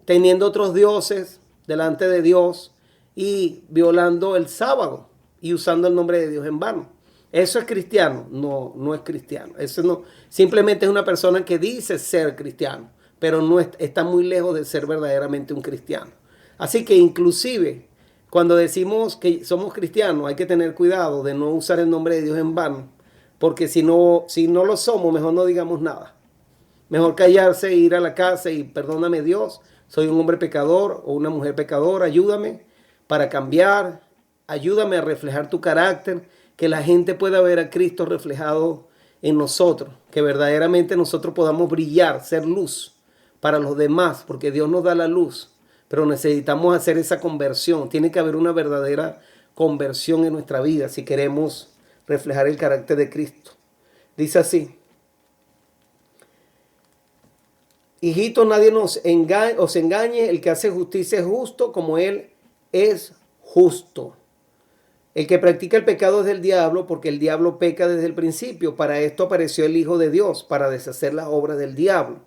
teniendo otros dioses delante de Dios y violando el sábado y usando el nombre de Dios en vano. ¿Eso es cristiano? No, no es cristiano. Eso no, simplemente es una persona que dice ser cristiano, pero no está muy lejos de ser verdaderamente un cristiano. Así que inclusive cuando decimos que somos cristianos hay que tener cuidado de no usar el nombre de Dios en vano, porque si no lo somos, mejor no digamos nada. Mejor callarse e ir a la casa y perdóname Dios, soy un hombre pecador o una mujer pecadora, ayúdame para cambiar, ayúdame a reflejar tu carácter, que la gente pueda ver a Cristo reflejado en nosotros, que verdaderamente nosotros podamos brillar, ser luz para los demás, porque Dios nos da la luz, pero necesitamos hacer esa conversión. Tiene que haber una verdadera conversión en nuestra vida si queremos reflejar el carácter de Cristo. Dice así: hijito, nadie os engañe, el que hace justicia es justo como Él es justo. El que practica el pecado es del diablo, porque el diablo peca desde el principio. Para esto apareció el Hijo de Dios, para deshacer las obras del diablo.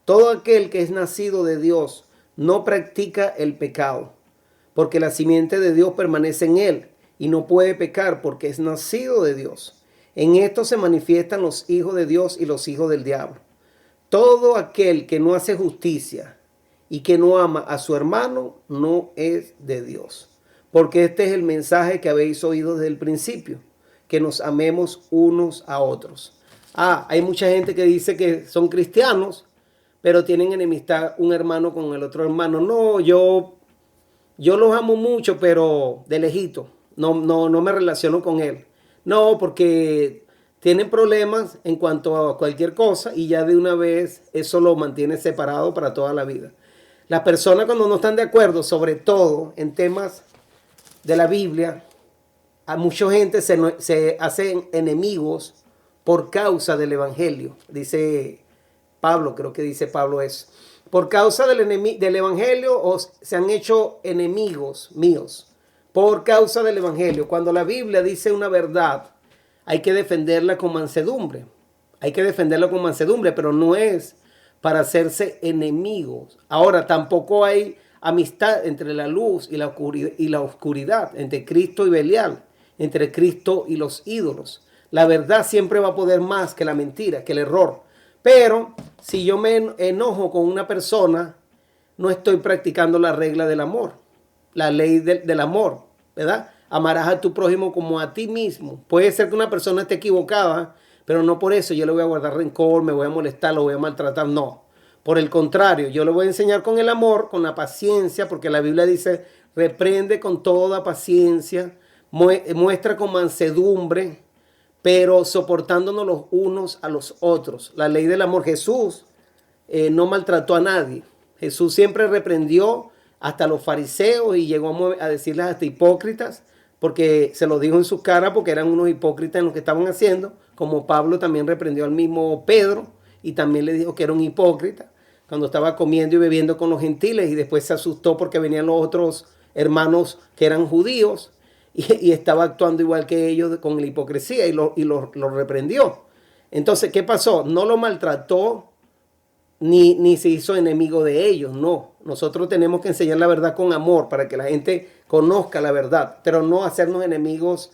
Todo aquel que es nacido de Dios no practica el pecado, porque la simiente de Dios permanece en él y no puede pecar porque es nacido de Dios. En esto se manifiestan los hijos de Dios y los hijos del diablo. Todo aquel que no hace justicia y que no ama a su hermano no es de Dios. Porque este es el mensaje que habéis oído desde el principio, que nos amemos unos a otros. Hay mucha gente que dice que son cristianos, pero tienen enemistad un hermano con el otro hermano. No, yo los amo mucho, pero de lejito. No me relaciono con él. No, porque tienen problemas en cuanto a cualquier cosa y ya de una vez eso lo mantiene separado para toda la vida. Las personas cuando no están de acuerdo, sobre todo en temas de la Biblia, a mucha gente se hacen enemigos por causa del evangelio. Dice Pablo, creo que dice Pablo eso. Por causa del evangelio se han hecho enemigos míos. Por causa del evangelio. Cuando la Biblia dice una verdad, hay que defenderla con mansedumbre. Hay que defenderla con mansedumbre, pero no es para hacerse enemigos. Ahora, tampoco hay amistad entre la luz y la oscuridad, entre Cristo y Belial, entre Cristo y los ídolos. La verdad siempre va a poder más que la mentira, que el error. Pero si yo me enojo con una persona, no estoy practicando la regla del amor, la ley del amor, ¿verdad? Amarás a tu prójimo como a ti mismo. Puede ser que una persona esté equivocada, pero no por eso yo le voy a guardar rencor, me voy a molestar, lo voy a maltratar, no. Por el contrario, yo le voy a enseñar con el amor, con la paciencia, porque la Biblia dice, reprende con toda paciencia, muestra con mansedumbre, pero soportándonos los unos a los otros. La ley del amor. Jesús no maltrató a nadie. Jesús siempre reprendió hasta a los fariseos y llegó a decirles hasta hipócritas, porque se lo dijo en su cara, porque eran unos hipócritas en lo que estaban haciendo, como Pablo también reprendió al mismo Pedro y también le dijo que era un hipócrita cuando estaba comiendo y bebiendo con los gentiles, y después se asustó porque venían los otros hermanos que eran judíos y estaba actuando igual que ellos con la hipocresía y lo reprendió. Entonces, ¿qué pasó? No lo maltrató ni se hizo enemigo de ellos, no. Nosotros tenemos que enseñar la verdad con amor para que la gente conozca la verdad, pero no hacernos enemigos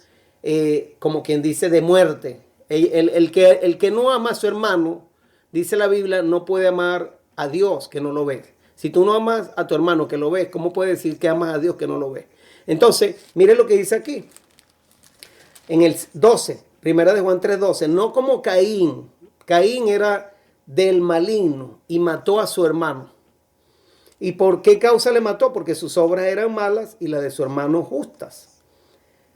como quien dice de muerte. El que no ama a su hermano, dice la Biblia, no puede amar a Dios que no lo ve. Si tú no amas a tu hermano que lo ves, ¿cómo puedes decir que amas a Dios que no lo ve? Entonces, mire lo que dice aquí. En el 12, primera de Juan 3:12, no como Caín. Caín era del maligno y mató a su hermano. ¿Y por qué causa le mató? Porque sus obras eran malas y las de su hermano justas.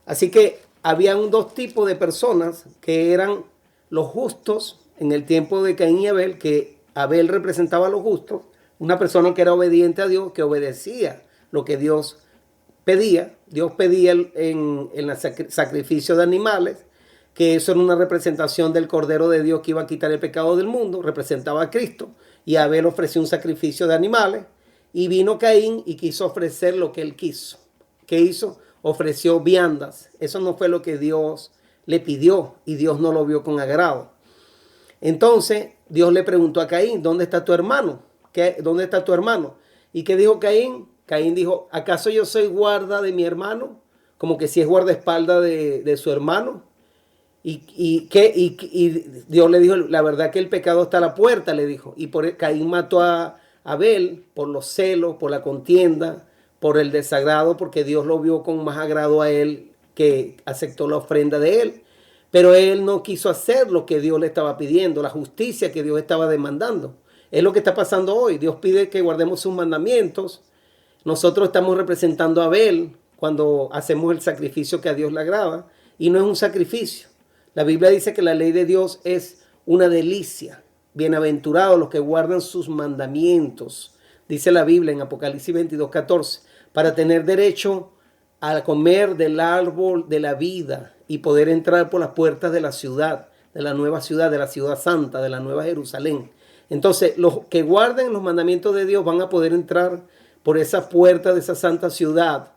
Así que habían dos tipos de personas que eran los justos en el tiempo de Caín y Abel, que Abel representaba a los justos, una persona que era obediente a Dios, que obedecía lo que Dios pedía. Dios pedía en el sacrificio de animales que eso era una representación del Cordero de Dios que iba a quitar el pecado del mundo, representaba a Cristo, y Abel ofreció un sacrificio de animales, y vino Caín y quiso ofrecer lo que él quiso. ¿Qué hizo? Ofreció viandas. Eso no fue lo que Dios le pidió, y Dios no lo vio con agrado. Entonces Dios le preguntó a Caín, ¿dónde está tu hermano? ¿Dónde está tu hermano? ¿Y qué dijo Caín? Caín dijo, ¿acaso yo soy guarda de mi hermano? Como que si es guardaespaldas de su hermano. Y Dios le dijo, la verdad que el pecado está a la puerta, le dijo. Y Caín mató a Abel por los celos, por la contienda, por el desagrado, porque Dios lo vio con más agrado a él, que aceptó la ofrenda de él. Pero él no quiso hacer lo que Dios le estaba pidiendo, la justicia que Dios estaba demandando. Es lo que está pasando hoy. Dios pide que guardemos sus mandamientos. Nosotros estamos representando a Abel cuando hacemos el sacrificio que a Dios le agrada, y no es un sacrificio. La Biblia dice que la ley de Dios es una delicia. Bienaventurados los que guardan sus mandamientos. Dice la Biblia en Apocalipsis 22:14, para tener derecho a comer del árbol de la vida y poder entrar por las puertas de la ciudad, de la nueva ciudad, de la ciudad santa, de la nueva Jerusalén. Entonces, los que guarden los mandamientos de Dios van a poder entrar por esa puerta de esa santa ciudad,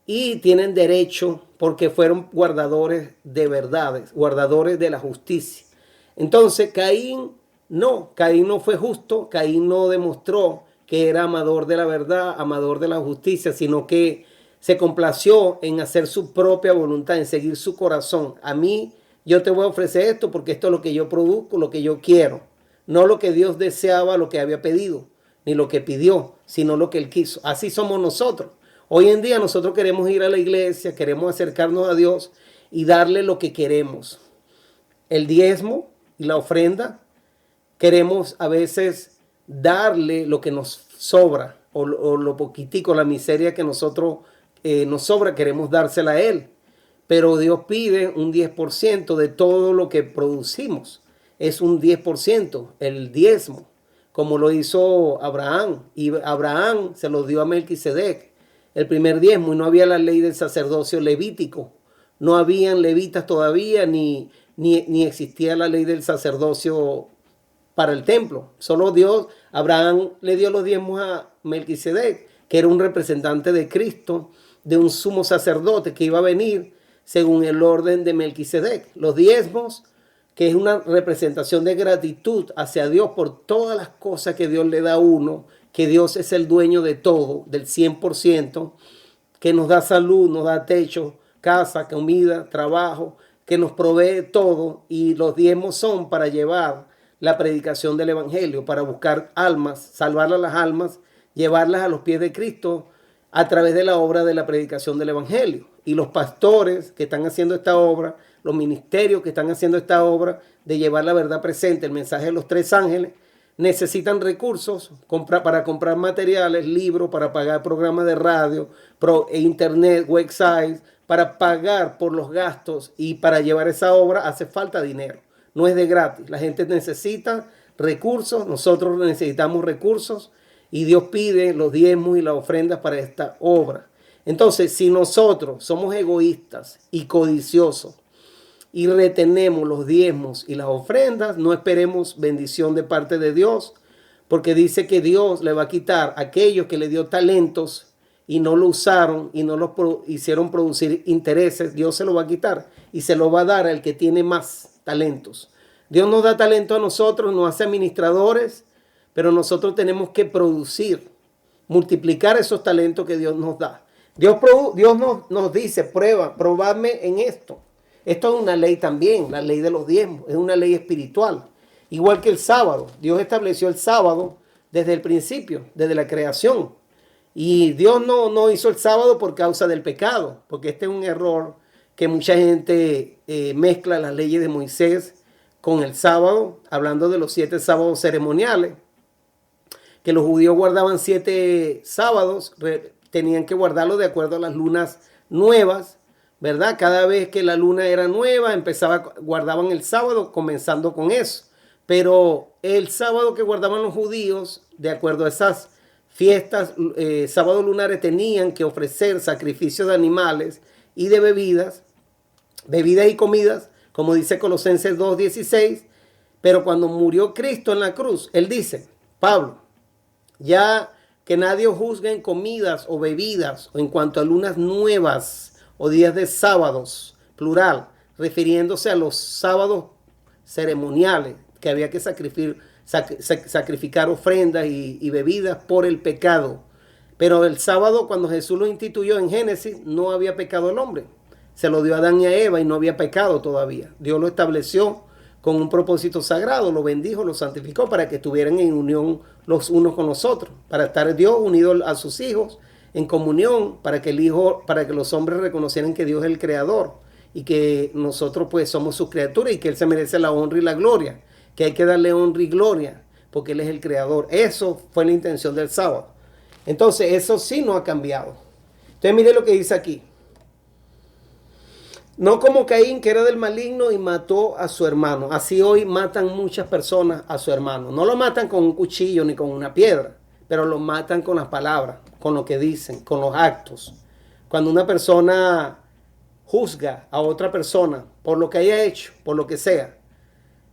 y tienen derecho porque fueron guardadores de verdades, guardadores de la justicia. Entonces, Caín no fue justo. Caín no demostró que era amador de la verdad, amador de la justicia, sino que se complació en hacer su propia voluntad, en seguir su corazón. A mí, yo te voy a ofrecer esto porque esto es lo que yo produzco, lo que yo quiero. No lo que Dios deseaba, lo que había pedido, ni lo que pidió, sino lo que Él quiso. Así somos nosotros. Hoy en día nosotros queremos ir a la iglesia, queremos acercarnos a Dios y darle lo que queremos. El diezmo y la ofrenda, queremos a veces darle lo que nos sobra, o lo poquitico, la miseria que nosotros nos sobra, queremos dársela a Él. Pero Dios pide un 10% de todo lo que producimos. Es un 10%, el diezmo, como lo hizo Abraham. Y Abraham se lo dio a Melquisedec, el primer diezmo, y no había la ley del sacerdocio levítico. No habían levitas todavía, ni existía la ley del sacerdocio para el templo. Solo Dios, Abraham le dio los diezmos a Melquisedec, que era un representante de Cristo, de un sumo sacerdote que iba a venir según el orden de Melquisedec. Los diezmos, que es una representación de gratitud hacia Dios por todas las cosas que Dios le da a uno, que Dios es el dueño de todo, del 100%, que nos da salud, nos da techo, casa, comida, trabajo, que nos provee todo, y los diezmos son para llevar la predicación del evangelio, para buscar almas, salvar a las almas, llevarlas a los pies de Cristo a través de la obra de la predicación del evangelio. Y los pastores que están haciendo esta obra, los ministerios que están haciendo esta obra de llevar la verdad presente, el mensaje de los tres ángeles, necesitan recursos para comprar materiales, libros, para pagar programas de radio, internet, websites, para pagar por los gastos, y para llevar esa obra hace falta dinero. No es de gratis. La gente necesita recursos, nosotros necesitamos recursos, y Dios pide los diezmos y las ofrendas para esta obra. Entonces, si nosotros somos egoístas y codiciosos y retenemos los diezmos y las ofrendas, no esperemos bendición de parte de Dios, porque dice que Dios le va a quitar a aquellos que le dio talentos y no lo usaron y no los hicieron producir intereses. Dios se lo va a quitar y se lo va a dar al que tiene más talentos. Dios nos da talento a nosotros, nos hace administradores, pero nosotros tenemos que producir, multiplicar esos talentos que Dios nos da. Dios nos dice, probadme en esto. Esto es una ley también, la ley de los diezmos, es una ley espiritual. Igual que el sábado. Dios estableció el sábado desde el principio, desde la creación. Y Dios no hizo el sábado por causa del pecado, porque este es un error que mucha gente mezcla las leyes de Moisés con el sábado, hablando de los 7 sábados ceremoniales, que los judíos guardaban 7 sábados, tenían que guardarlo de acuerdo a las lunas nuevas, ¿verdad? Cada vez que la luna era nueva, guardaban el sábado, comenzando con eso. Pero el sábado que guardaban los judíos, de acuerdo a esas fiestas, sábados lunares, tenían que ofrecer sacrificios de animales y de bebidas y comidas, Como dice Colosenses 2:16, pero cuando murió Cristo en la cruz, él dice, Pablo, ya que nadie os juzgue en comidas o bebidas o en cuanto a lunas nuevas o días de sábados, plural, refiriéndose a los sábados ceremoniales que había que sacrificar ofrendas y bebidas por el pecado. Pero el sábado, cuando Jesús lo instituyó en Génesis, no había pecado el hombre. Se lo dio a Adán y a Eva y no había pecado todavía. Dios lo estableció con un propósito sagrado, lo bendijo, lo santificó para que estuvieran en unión los unos con los otros, para estar Dios unido a sus hijos en comunión, para que los hombres reconocieran que Dios es el creador y que nosotros pues somos sus criaturas y que Él se merece la honra y la gloria, que hay que darle honra y gloria porque Él es el creador. Eso fue la intención del sábado. Entonces eso sí no ha cambiado. Entonces mire lo que dice aquí. No como Caín, que era del maligno y mató a su hermano. Así hoy matan muchas personas a su hermano. No lo matan con un cuchillo ni con una piedra, pero lo matan con las palabras, con lo que dicen, con los actos. Cuando una persona juzga a otra persona por lo que haya hecho, por lo que sea,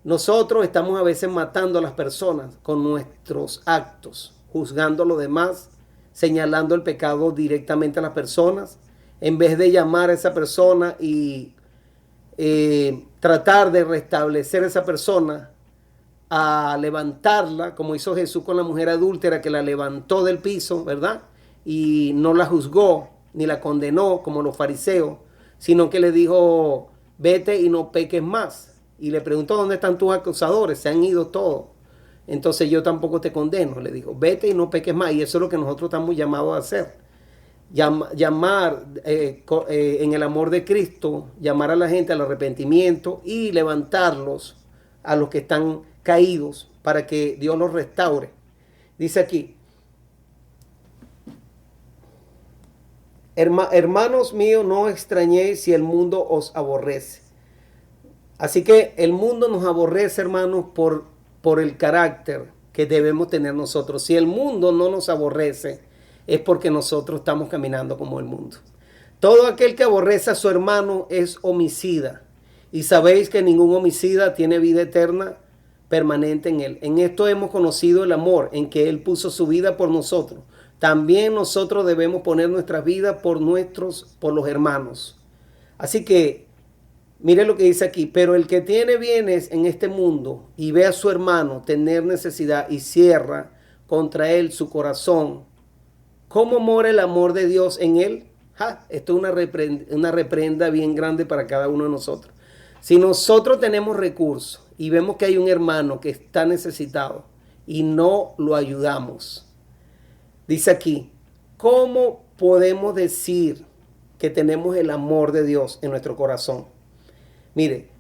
nosotros estamos a veces matando a las personas con nuestros actos, juzgando a los demás, señalando el pecado directamente a las personas, en vez de llamar a esa persona y tratar de restablecer a esa persona, a levantarla, como hizo Jesús con la mujer adúltera, que la levantó del piso, ¿verdad? Y no la juzgó, ni la condenó, como los fariseos, sino que le dijo, vete y no peques más. Y le preguntó, ¿dónde están tus acusadores? Se han ido todos. Entonces yo tampoco te condeno, le dijo, vete y no peques más. Y eso es lo que nosotros estamos llamados a hacer. Llamar en el amor de Cristo, llamar a la gente al arrepentimiento y levantarlos a los que están caídos para que Dios los restaure. Dice aquí, hermanos míos, no extrañéis si el mundo os aborrece. Así que el mundo nos aborrece, hermanos, por el carácter que debemos tener nosotros. Si el mundo no nos aborrece, es porque nosotros estamos caminando como el mundo. Todo aquel que aborrece a su hermano es homicida. Y sabéis que ningún homicida tiene vida eterna permanente en él. En esto hemos conocido el amor, en que Él puso su vida por nosotros. También nosotros debemos poner nuestra vida por los hermanos. Así que, mire lo que dice aquí. Pero el que tiene bienes en este mundo y ve a su hermano tener necesidad y cierra contra él su corazón, ¿cómo mora el amor de Dios en él? Esto es una reprenda bien grande para cada uno de nosotros. Si nosotros tenemos recursos y vemos que hay un hermano que está necesitado y no lo ayudamos, dice aquí, ¿cómo podemos decir que tenemos el amor de Dios en nuestro corazón? Mire,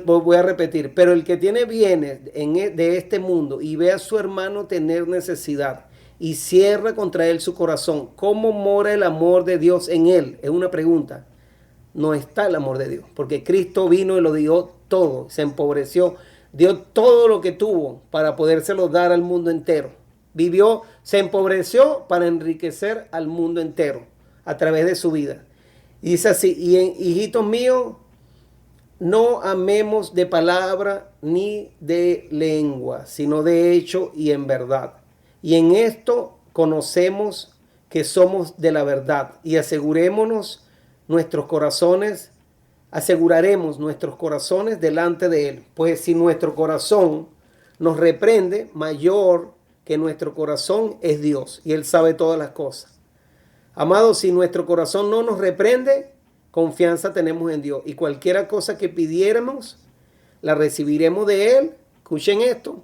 voy a repetir, pero el que tiene bienes de este mundo y ve a su hermano tener necesidad y cierra contra él su corazón, ¿cómo mora el amor de Dios en él? Es una pregunta. No está el amor de Dios, porque Cristo vino y lo dio todo, se empobreció, dio todo lo que tuvo para podérselo dar al mundo entero. Vivió, se empobreció para enriquecer al mundo entero a través de su vida. Y dice así, hijitos míos, no amemos de palabra ni de lengua, sino de hecho y en verdad. Y en esto conocemos que somos de la verdad y aseguraremos nuestros corazones delante de Él. Pues si nuestro corazón nos reprende, mayor que nuestro corazón es Dios y Él sabe todas las cosas. Amados, si nuestro corazón no nos reprende, confianza tenemos en Dios y cualquier cosa que pidiéramos, la recibiremos de Él. Escuchen esto.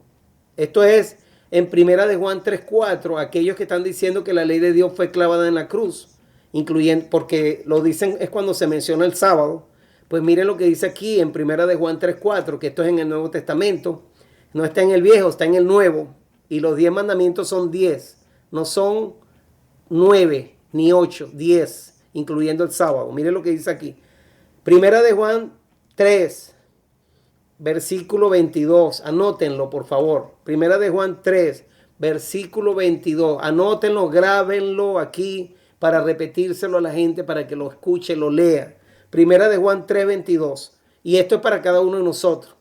Esto es en 1 Juan 3:4, aquellos que están diciendo que la ley de Dios fue clavada en la cruz, incluyendo, porque lo dicen, es cuando se menciona el sábado. Pues miren lo que dice aquí en 1 Juan 3:4, que esto es en el Nuevo Testamento, no está en el Viejo, está en el Nuevo, y los 10 mandamientos son 10, no son 9 ni 8, 10, incluyendo el sábado. Miren lo que dice aquí, 1 Juan 3, versículo 22, anótenlo por favor, 1 Juan 3, versículo 22, anótenlo, grábenlo aquí para repetírselo a la gente, para que lo escuche, lo lea. 1 Juan 3, 22, Y esto es para cada uno de nosotros.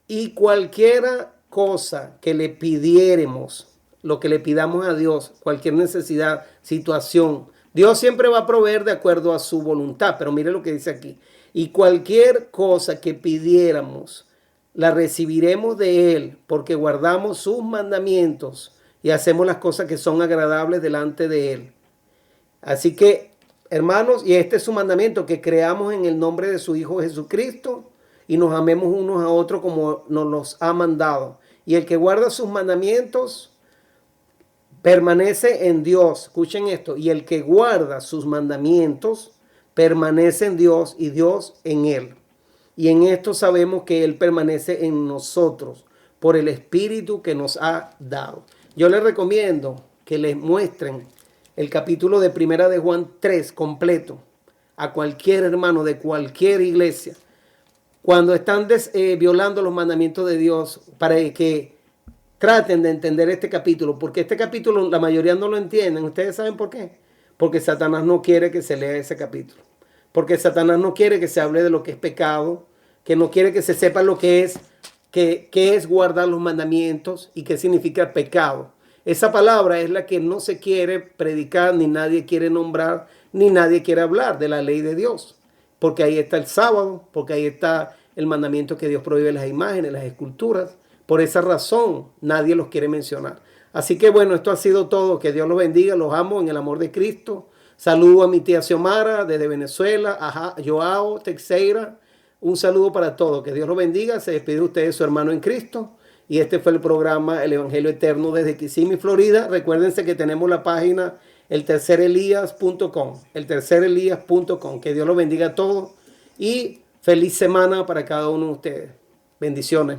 Y cualquier cosa que le pidiéremos, lo que le pidamos a Dios, cualquier necesidad, situación, Dios siempre va a proveer de acuerdo a su voluntad. Pero mire lo que dice aquí. Y cualquier cosa que pidiéramos, la recibiremos de Él, porque guardamos sus mandamientos y hacemos las cosas que son agradables delante de Él. Así que, hermanos, y este es su mandamiento, que creamos en el nombre de su Hijo Jesucristo y nos amemos unos a otros como nos los ha mandado. Y el que guarda sus mandamientos permanece en Dios. Escuchen esto. Y el que guarda sus mandamientos permanece en Dios y Dios en él. Y en esto sabemos que Él permanece en nosotros por el Espíritu que nos ha dado. Yo les recomiendo que les muestren el capítulo de Primera de Juan 3 completo a cualquier hermano de cualquier iglesia cuando están violando los mandamientos de Dios, para que traten de entender este capítulo, porque este capítulo la mayoría no lo entienden. ¿Ustedes saben por qué? Porque Satanás no quiere que se lea ese capítulo. Porque Satanás no quiere que se hable de lo que es pecado, que no quiere que se sepa lo que es guardar los mandamientos y qué significa pecado. Esa palabra es la que no se quiere predicar, ni nadie quiere nombrar, ni nadie quiere hablar de la ley de Dios. Porque ahí está el sábado, porque ahí está el mandamiento que Dios prohíbe las imágenes, las esculturas. Por esa razón nadie los quiere mencionar. Así que bueno, esto ha sido todo. Que Dios los bendiga, los amo en el amor de Cristo. Saludo a mi tía Xiomara desde Venezuela, a Joao Teixeira. Un saludo para todos. Que Dios los bendiga. Se despide de ustedes su hermano en Cristo. Y este fue el programa El Evangelio Eterno desde Kissimmee, Florida. Recuérdense que tenemos la página eltercerelias.com. eltercerelias.com. Que Dios los bendiga a todos. Y feliz semana para cada uno de ustedes. Bendiciones.